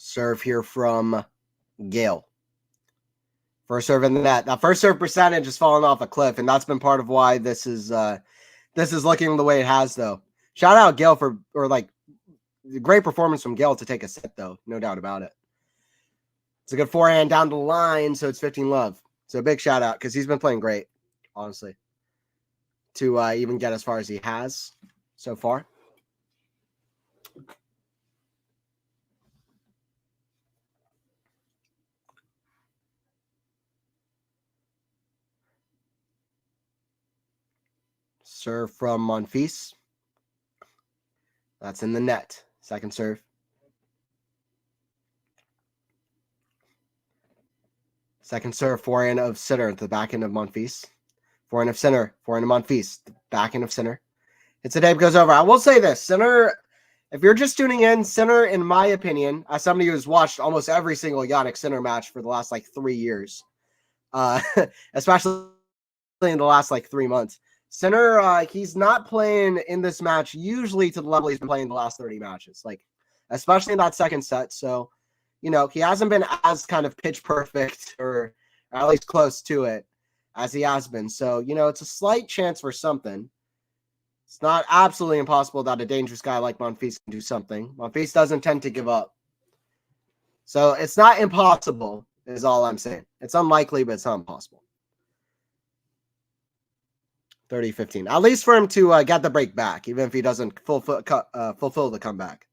Serve here from Gael. First serve in the net. That first serve percentage is falling off a cliff, and that's been part of why this is looking the way it has, though. Shout out Gael for great performance from Gael to take a set, though. No doubt about it. It's a good forehand down the line, so it's 15-love. So big shout out because he's been playing great, honestly, to even get as far as he has so far. Serve from Monfils. That's in the net. Second serve. Second serve, forehand of Sinner, the backhand of Monfils. Forehand of Sinner, forehand of Monfils, the backhand of Sinner. It's a day goes over. I will say this, Sinner, if you're just tuning in, Sinner, in my opinion, as somebody who's watched almost every single Jannik Sinner match for the last 3 years, especially in the last 3 months, Sinner, he's not playing in this match usually to the level he's been playing the last 30 matches, especially in that second set. So, he hasn't been as kind of pitch perfect or at least close to it as he has been. So, it's a slight chance for something. It's not absolutely impossible that a dangerous guy like Monfils can do something. Monfils doesn't tend to give up. So it's not impossible, is all I'm saying. It's unlikely, but it's not impossible. 30-15. At least for him to get the break back, even if he doesn't fulfill the comeback.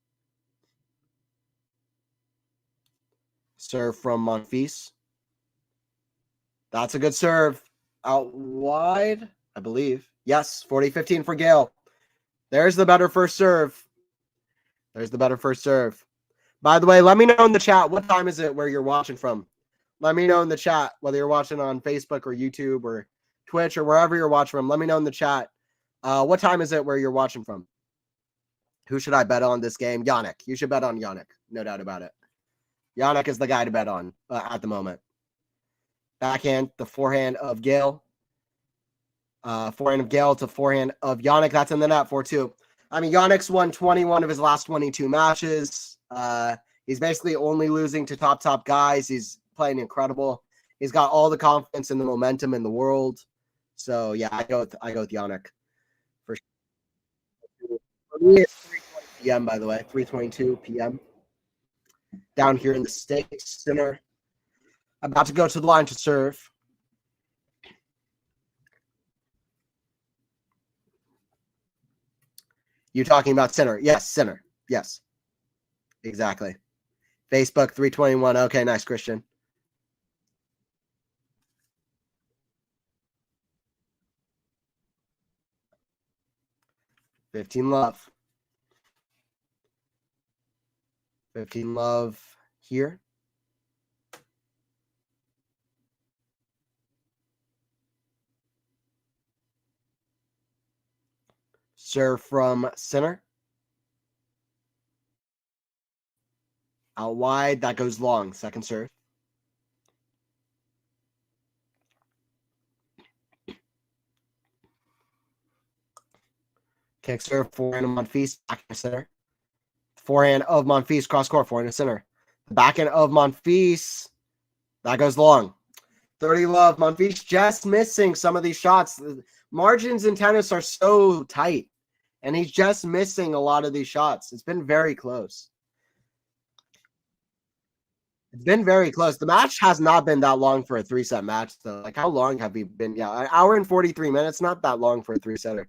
Serve from Monfils. That's a good serve. Out wide, I believe. Yes, 40-15 for Gael. There's the better first serve. There's the better first serve. By the way, let me know in the chat, what time is it where you're watching from? Let me know in the chat, whether you're watching on Facebook or YouTube or Twitch or wherever you're watching from. Let me know in the chat. What time is it where you're watching from? Who should I bet on this game? Jannik. You should bet on Jannik. No doubt about it. Jannik is the guy to bet on at the moment. Backhand, the forehand of Gael. Forehand of Gael to forehand of Jannik. That's in the net, 4-2. I mean, Jannik's won 21 of his last 22 matches. He's basically only losing to top guys. He's playing incredible. He's got all the confidence and the momentum in the world. So yeah, I go with Jannik for sure. For me, it's 3:20 p.m. by the way, 3:22 p.m. down here in the States. Center about to go to the line to serve. You talking about center? Yes, center. Yes, exactly. Facebook 321. Okay, nice, Christian. $15 love. 15 love here. Serve from center. Out wide, that goes long. Second serve. Kick serve, forehand of Monfils, back in center. Forehand of Monfils, cross court, forehand of center. The backhand of Monfils, that goes long. 30 love. Monfils just missing some of these shots. The margins in tennis are so tight, and he's just missing a lot of these shots. It's been very close. It's been very close. The match has not been that long for a 3-set match, though. Like, how long have we been? Yeah, an hour and 43 minutes. Not that long for a 3-setter.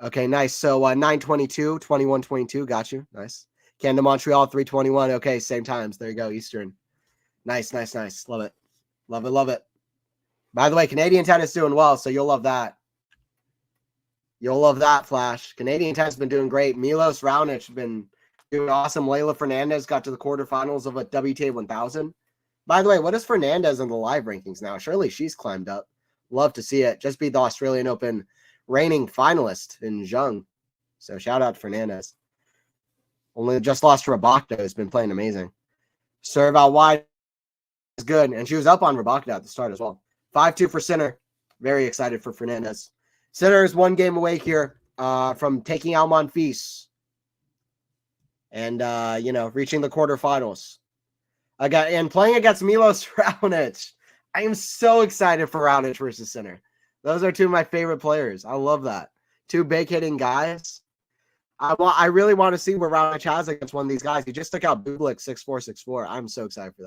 Okay, nice. So 9:22, 21:22. Got you. Nice. Canada, Montreal, 3:21. Okay, same times. There you go. Eastern. Nice. Love it. Love it. By the way, Canadian tennis doing well, so you'll love that. You'll love that, Flash. Canadian tennis has been doing great. Milos Raonic has been doing awesome. Leylah Fernandez got to the quarterfinals of a WTA 1000. By the way, what is Fernandez in the live rankings now? Surely she's climbed up. Love to see it. Just beat the Australian Open reigning finalist in Zheng. So shout out to Fernandez. Only just lost to Rabakta, who's been playing amazing. Serve out wide is good. And she was up on Rabakta at the start as well. 5-2 for Sinner. Very excited for Fernandez. Sinner is one game away here from taking out Monfils. And, reaching the quarterfinals. And playing against Milos Raonic. I am so excited for Raonic versus Sinner. Those are two of my favorite players. I love that. Two big-hitting guys. I really want to see where Raonic has against one of these guys. He just took out Bublik 6-4, 6-4. I'm so excited for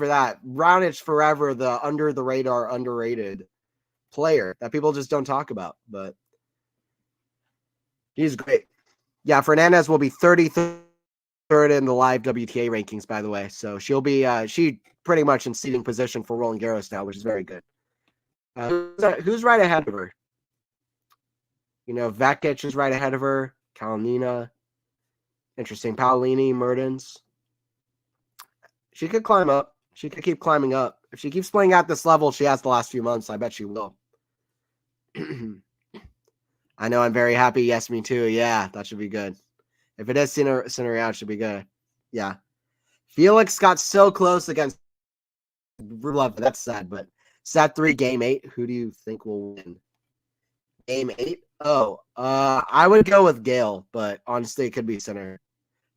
that. Raonic forever, the under-the-radar, underrated player that people just don't talk about. But he's great. Yeah, Fernandez will be 33rd in the live WTA rankings, by the way. So she'll be she pretty much in seeding position for Roland Garros now, which is very good. Who's right ahead of her? Vekic is right ahead of her. Kalinina. Interesting. Paolini, Mertens. She could climb up. She could keep climbing up. If she keeps playing at this level she has the last few months, I bet she will. I know, I'm very happy. Yes, me too. Yeah, that should be good. If it is center out, should be good. Yeah. Felix got so close against Rublev. That's sad, but set 3, game 8. Who do you think will win? Game 8? Oh, I would go with Gael, but honestly, it could be center.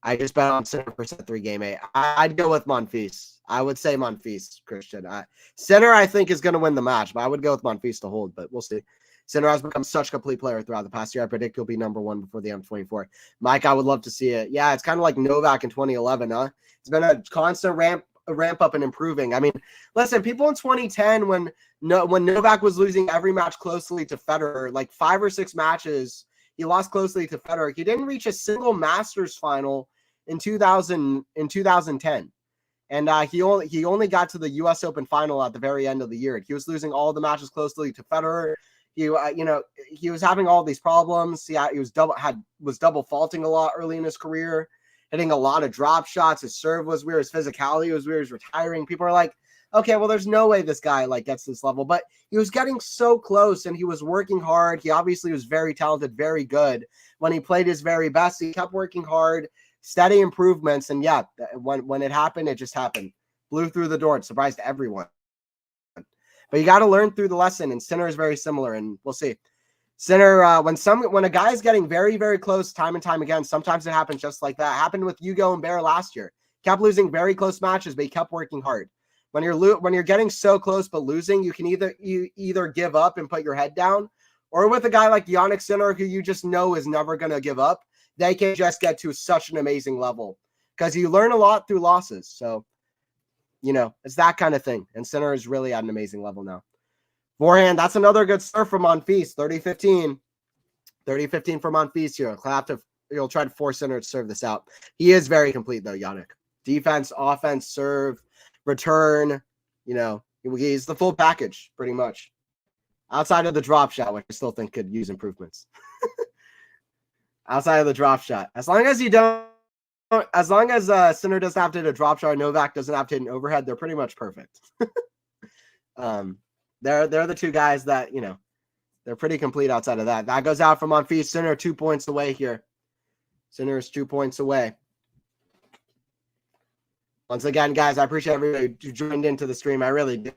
I just bet on center for set 3, game 8. I'd go with Monfils. I would say Monfils, Christian. Center, I think, is going to win the match, but I would go with Monfils to hold, but we'll see. Center has become such a complete player throughout the past year. I predict he'll be number 1 before the M24. Mike, I would love to see it. Yeah, it's kind of like Novak in 2011, huh? It's been a constant ramp ramp up and improving. I mean, listen, people in 2010 when Novak was losing every match closely to Federer, like 5 or 6 matches, he lost closely to Federer. He didn't reach a single Masters final in 2010. And he only got to the U.S. Open final at the very end of the year. He was losing all the matches closely to Federer. He was having all these problems. He was double faulting a lot early in his career, hitting a lot of drop shots. His serve was weird. His physicality was weird. He was retiring. People are like, okay, well, there's no way this guy like gets this level, but he was getting so close and he was working hard. He obviously was very talented, very good. When he played his very best, he kept working hard, steady improvements. And yeah, when it happened, it just happened. Blew through the door. It surprised everyone. But you got to learn through the lesson, and Sinner is very similar, and we'll see. Sinner, when a guy is getting very, very close time and time again, sometimes it happens just like that. It happened with Hugo and Bear last year. Kept losing very close matches, but he kept working hard. When you're getting so close but losing, you can either give up and put your head down, or with a guy like Jannik Sinner, who you just know is never going to give up, they can just get to such an amazing level because you learn a lot through losses. So, it's that kind of thing. And Sinner is really at an amazing level now. Forehand, that's another good serve from Monfils. 30-15. 30-15 for Monfils here. You'll try to force Sinner to serve this out. He is very complete, though, Jannik. Defense, offense, serve, return. He's the full package, pretty much. Outside of the drop shot, which I still think could use improvements. Outside of the drop shot. As long as Sinner doesn't have to hit a drop shot, Novak doesn't have to hit an overhead, they're pretty much perfect. They're the two guys that, they're pretty complete outside of that. That goes out from Monfils. Sinner 2 points away here. Sinner is 2 points away. Once again, guys, I appreciate everybody who joined into the stream. I really do.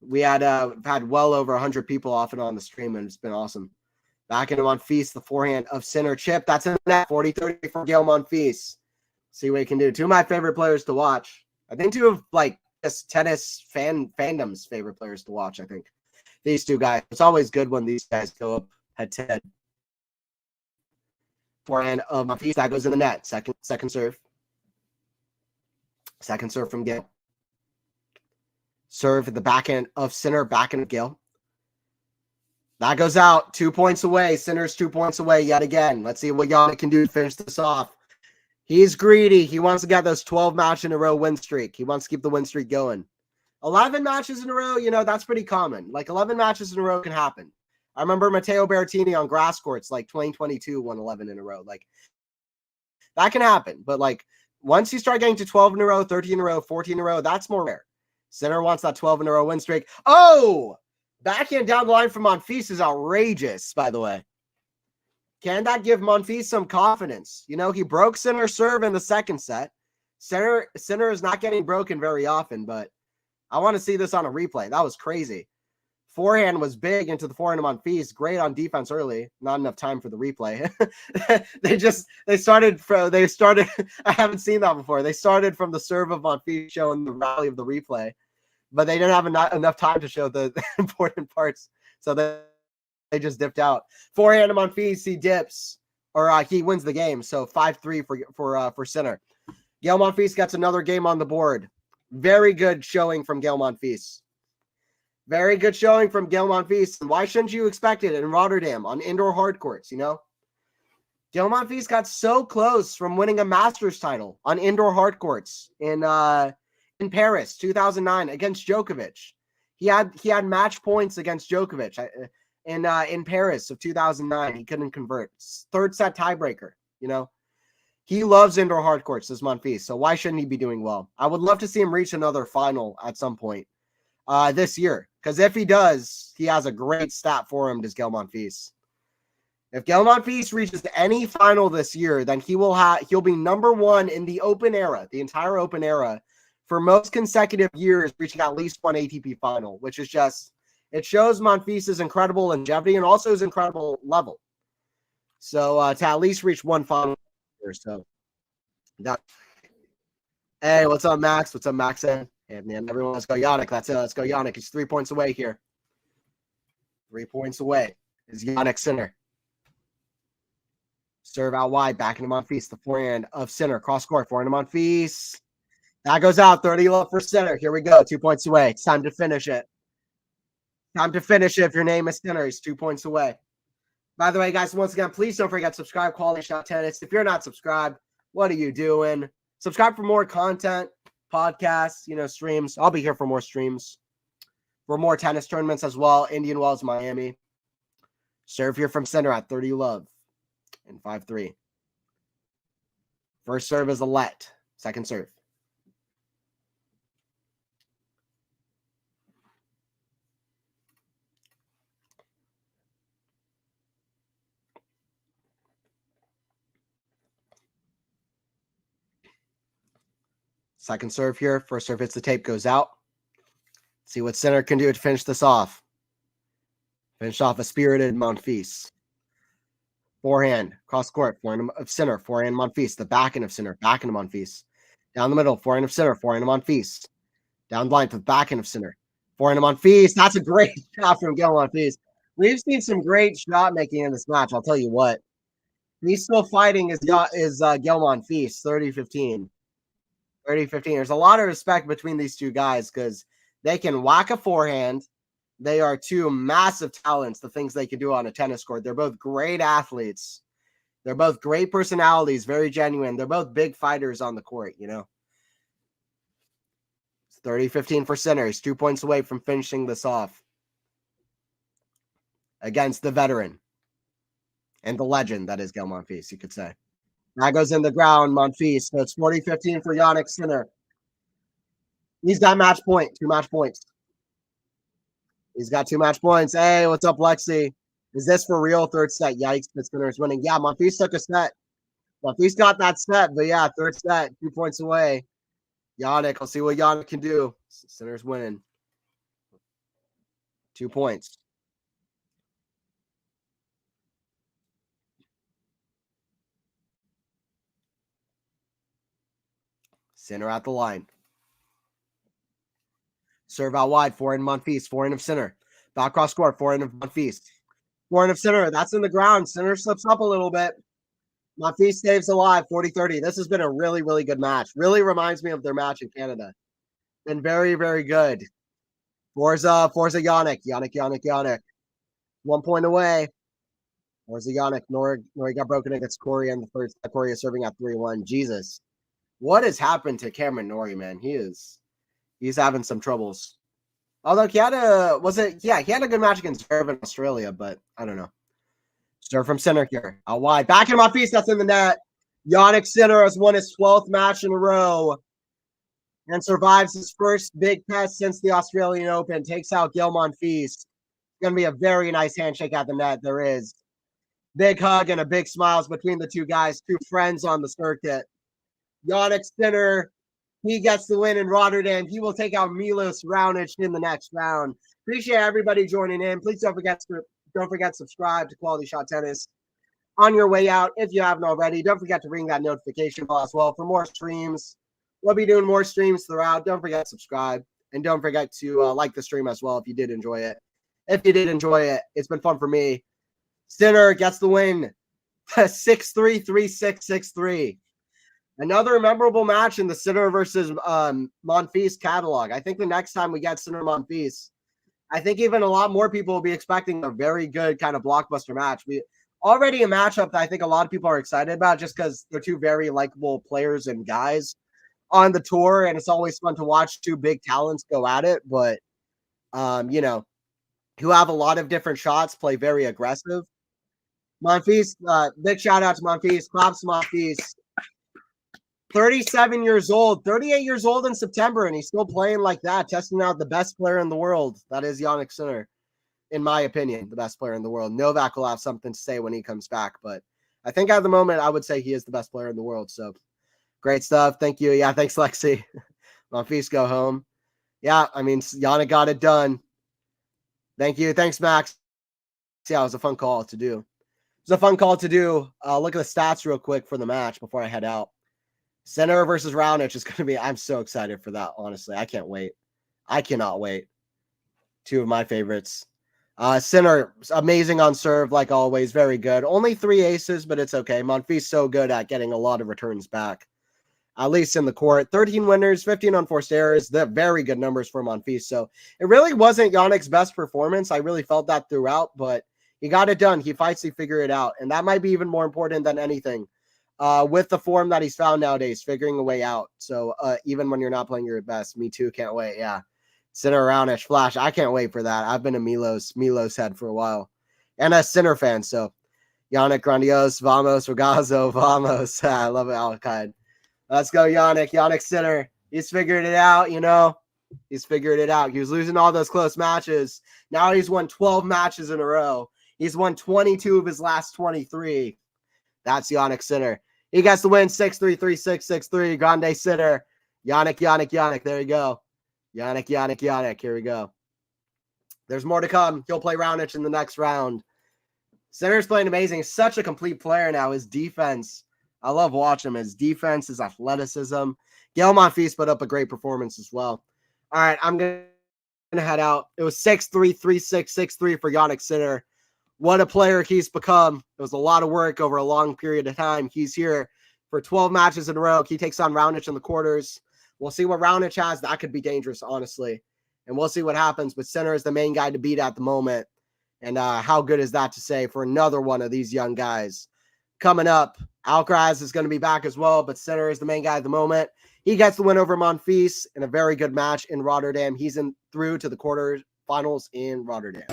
We had well over 100 people off and on the stream, and it's been awesome. Back into Monfils, the forehand of Sinner. Chip, that's in the net. 40-30 for Gael Monfils. See what he can do. Two of my favorite players to watch. I think two of, just tennis fandom's favorite players to watch, I think. These two guys. It's always good when these guys go up head-to-head. Forehand of Monfils. That goes in the net. Second serve. Second serve from Gael. Serve at the backhand of Sinner. Backhand of Gael. That goes out. 2 points away. Sinner's 2 points away yet again. Let's see what Jannik can do to finish this off. He's greedy. He wants to get those 12 match in a row win streak. He wants to keep the win streak going. 11 matches in a row, that's pretty common. 11 matches in a row can happen. I remember Matteo Berrettini on grass courts, 2022 won 11 in a row. That can happen. But, once you start getting to 12 in a row, 13 in a row, 14 in a row, that's more rare. Sinner wants that 12 in a row win streak. Oh! Backhand down the line from Monfils is outrageous, by the way. Can that give Monfils some confidence? He broke Sinner's serve in the second set. Sinner is not getting broken very often, but I want to see this on a replay. That was crazy. Forehand was big into the forehand of Monfils. Great on defense early. Not enough time for the replay. they started. I haven't seen that before. They started from the serve of Monfils showing the rally of the replay, but they didn't have enough time to show the important parts. So they just dipped out. Forehand of Monfils, he dips, or he wins the game. So 5-3 for Sinner. Gael Monfils gets another game on the board. Very good showing from Gael Monfils. Very good showing from Gael Monfils. And why shouldn't you expect it in Rotterdam on indoor hard courts, Gael Monfils got so close from winning a Masters title on indoor hard courts in Paris, 2009 against Djokovic. He had match points against Djokovic in Paris of 2009. He couldn't convert. Third set tiebreaker, He loves indoor hard courts, this Monfils, so why shouldn't he be doing well? I would love to see him reach another final at some point this year, because if he does, he has a great stat for him, does Gael Monfils. If Gael Monfils reaches any final this year, then he'll be number one in the Open era, the entire Open era, for most consecutive years, reaching at least one ATP final, which is just, it shows Monfils' incredible longevity and also his incredible level. So to at least reach one final. So that. Hey, what's up, Max? What's up, Max? And man, everyone, let's go Jannik. That's it. Let's go Jannik. He's 3 points away here. 3 points away is Jannik Sinner. Serve out wide, back into Monfils. The forehand of Sinner. Cross court, forehand to Monfils. That goes out. 30 love for center. Here we go. 2 points away. It's time to finish it. Time to finish it. If your name is center, he's 2 points away. By the way, guys, once again, please don't forget to subscribe. Quality Shot Tennis. If you're not subscribed, what are you doing? Subscribe for more content, podcasts, streams. I'll be here for more streams, for more tennis tournaments as well. Indian Wells, Miami. Serve here from center at 30 love and 5-3. First serve is a let. Second serve. Second serve here. First serve hits the tape, goes out. See what center can do to finish this off. Finish off a spirited Monfils. Forehand, cross court, forehand of center, forehand Monfils. The backhand of center, backhand of Monfils. Down the middle, forehand of center, forehand of Monfils. Down the line to the backhand of center, forehand of Monfils. That's a great shot from Gael Monfils. We've seen some great shot making in this match. I'll tell you what. He's still fighting is Gael Monfils, 30-15. 30-15. There's a lot of respect between these two guys because they can whack a forehand. They are two massive talents, the things they can do on a tennis court. They're both great athletes. They're both great personalities, very genuine. They're both big fighters on the court, It's 30-15 for center. He's 2 points away from finishing this off against the veteran and the legend that is Gael Monfils, you could say. That goes in the ground, Monfils. So it's 40-15 for Jannik Sinner. He's got match point, 2 match points. He's got 2 match points. Hey, what's up, Lexi? Is this for real? Third set. Yikes, the Sinner's winning. Yeah, Monfils took a set. Monfils got that set, but yeah, third set, 2 points away. Jannik, I'll see what Jannik can do. Sinner's winning. 2 points. Sinner at the line. Serve out wide, forehand Monfils, forehand of center. Back cross court, forehand of Monfils. Forehand of center, that's in the ground. Center slips up a little bit. Monfils stays alive, 40-30. This has been a really, really good match. Really reminds me of their match in Canada. Been very, very good. Forza Jannik. Jannik. 1 point away. Forza Jannik. Nori got broken against Corey in the first. Corey is serving at 3-1. Jesus. What has happened to Cameron Norrie, man? He's having some troubles. Although he had a good match against Zverev in Australia, but I don't know. Serve from center here. Out wide. Back in my piece. That's in the net. Jannik Sinner has won his 12th match in a row and survives his first big test since the Australian Open. Takes out Gael Monfils. It's going to be a very nice handshake at the net. There is. Big hug and a big smiles between the two guys. Two friends on the circuit. Jannik Sinner, he gets the win in Rotterdam. He will take out Milos Raonic in the next round. Appreciate everybody joining in. Please don't forget to subscribe to Quality Shot Tennis on your way out if you haven't already. Don't forget to ring that notification bell as well for more streams. We'll be doing more streams throughout. Don't forget to subscribe. And don't forget to like the stream as well if you did enjoy it. If you did enjoy it, it's been fun for me. Sinner gets the win. 6-3, 3-6, 6-3. Another memorable match in the Sinner versus Monfils catalog. I think the next time we get Sinner Monfils, I think even a lot more people will be expecting a very good kind of blockbuster match. We already a matchup that I think a lot of people are excited about just because they're two very likable players and guys on the tour, and it's always fun to watch two big talents go at it. But who have a lot of different shots, play very aggressive. Monfils, big shout out to Monfils. Claps to Monfils. 37 years old, 38 years old in September, and he's still playing like that, testing out the best player in the world. That is Jannik Sinner, in my opinion, the best player in the world. Novak will have something to say when he comes back, but I think at the moment, I would say he is the best player in the world. So great stuff. Thank you. Yeah, thanks, Lexi. Monfils, go home. Yeah, I mean, Jannik got it done. Thank you. Thanks, Max. Yeah, it was a fun call to do. It was a fun call to do. Look at the stats real quick for the match before I head out. Sinner versus Raonic is going to be, I'm so excited for that, honestly. I can't wait. I cannot wait. Two of my favorites. Sinner, amazing on serve, like always. Very good. Only 3 aces, but it's okay. Monfils so good at getting a lot of returns back. at least in the court. 13 winners, 15 unforced errors. They're very good numbers for Monfils. So it really wasn't Jannik's best performance. I really felt that throughout, but he got it done. He fights to figure it out. And that might be even more important than anything with the form that he's found nowadays, figuring a way out. So even when you're not playing your best, me too, can't wait. Yeah. Center Raonic, Flash. I can't wait for that. I've been a Milos head for a while and a Sinner fan. So Jannik, Grandiose, Vamos, Ragazzo, Vamos. I love it, Alkide. Let's go, Jannik. Jannik Sinner. He's figured it out, you know. He's figured it out. He was losing all those close matches. Now he's won 12 matches in a row. He's won 22 of his last 23. That's Jannik Sinner. He gets the win 6-3, 3-6, 6-3. Grande Sinner. Jannik, Jannik, Jannik. There you go. Jannik, Jannik, Jannik. Here we go. There's more to come. He'll play Raonic in the next round. Sinner's playing amazing. He's such a complete player now. His defense, I love watching him. His defense, his athleticism. Gael Monfils put up a great performance as well. All right, I'm going to head out. It was 6-3, 3-6, 6-3 for Jannik Sinner. What a player he's become. It was a lot of work over a long period of time. He's here for 12 matches in a row. He takes on Raonic in the quarters. We'll see what Raonic has. That could be dangerous, honestly. And we'll see what happens. But Sinner is the main guy to beat at the moment. And how good is that to say for another one of these young guys? Coming up, Alcaraz is going to be back as well, but Sinner is the main guy at the moment. He gets the win over Monfils in a very good match in Rotterdam. He's through to the quarterfinals in Rotterdam.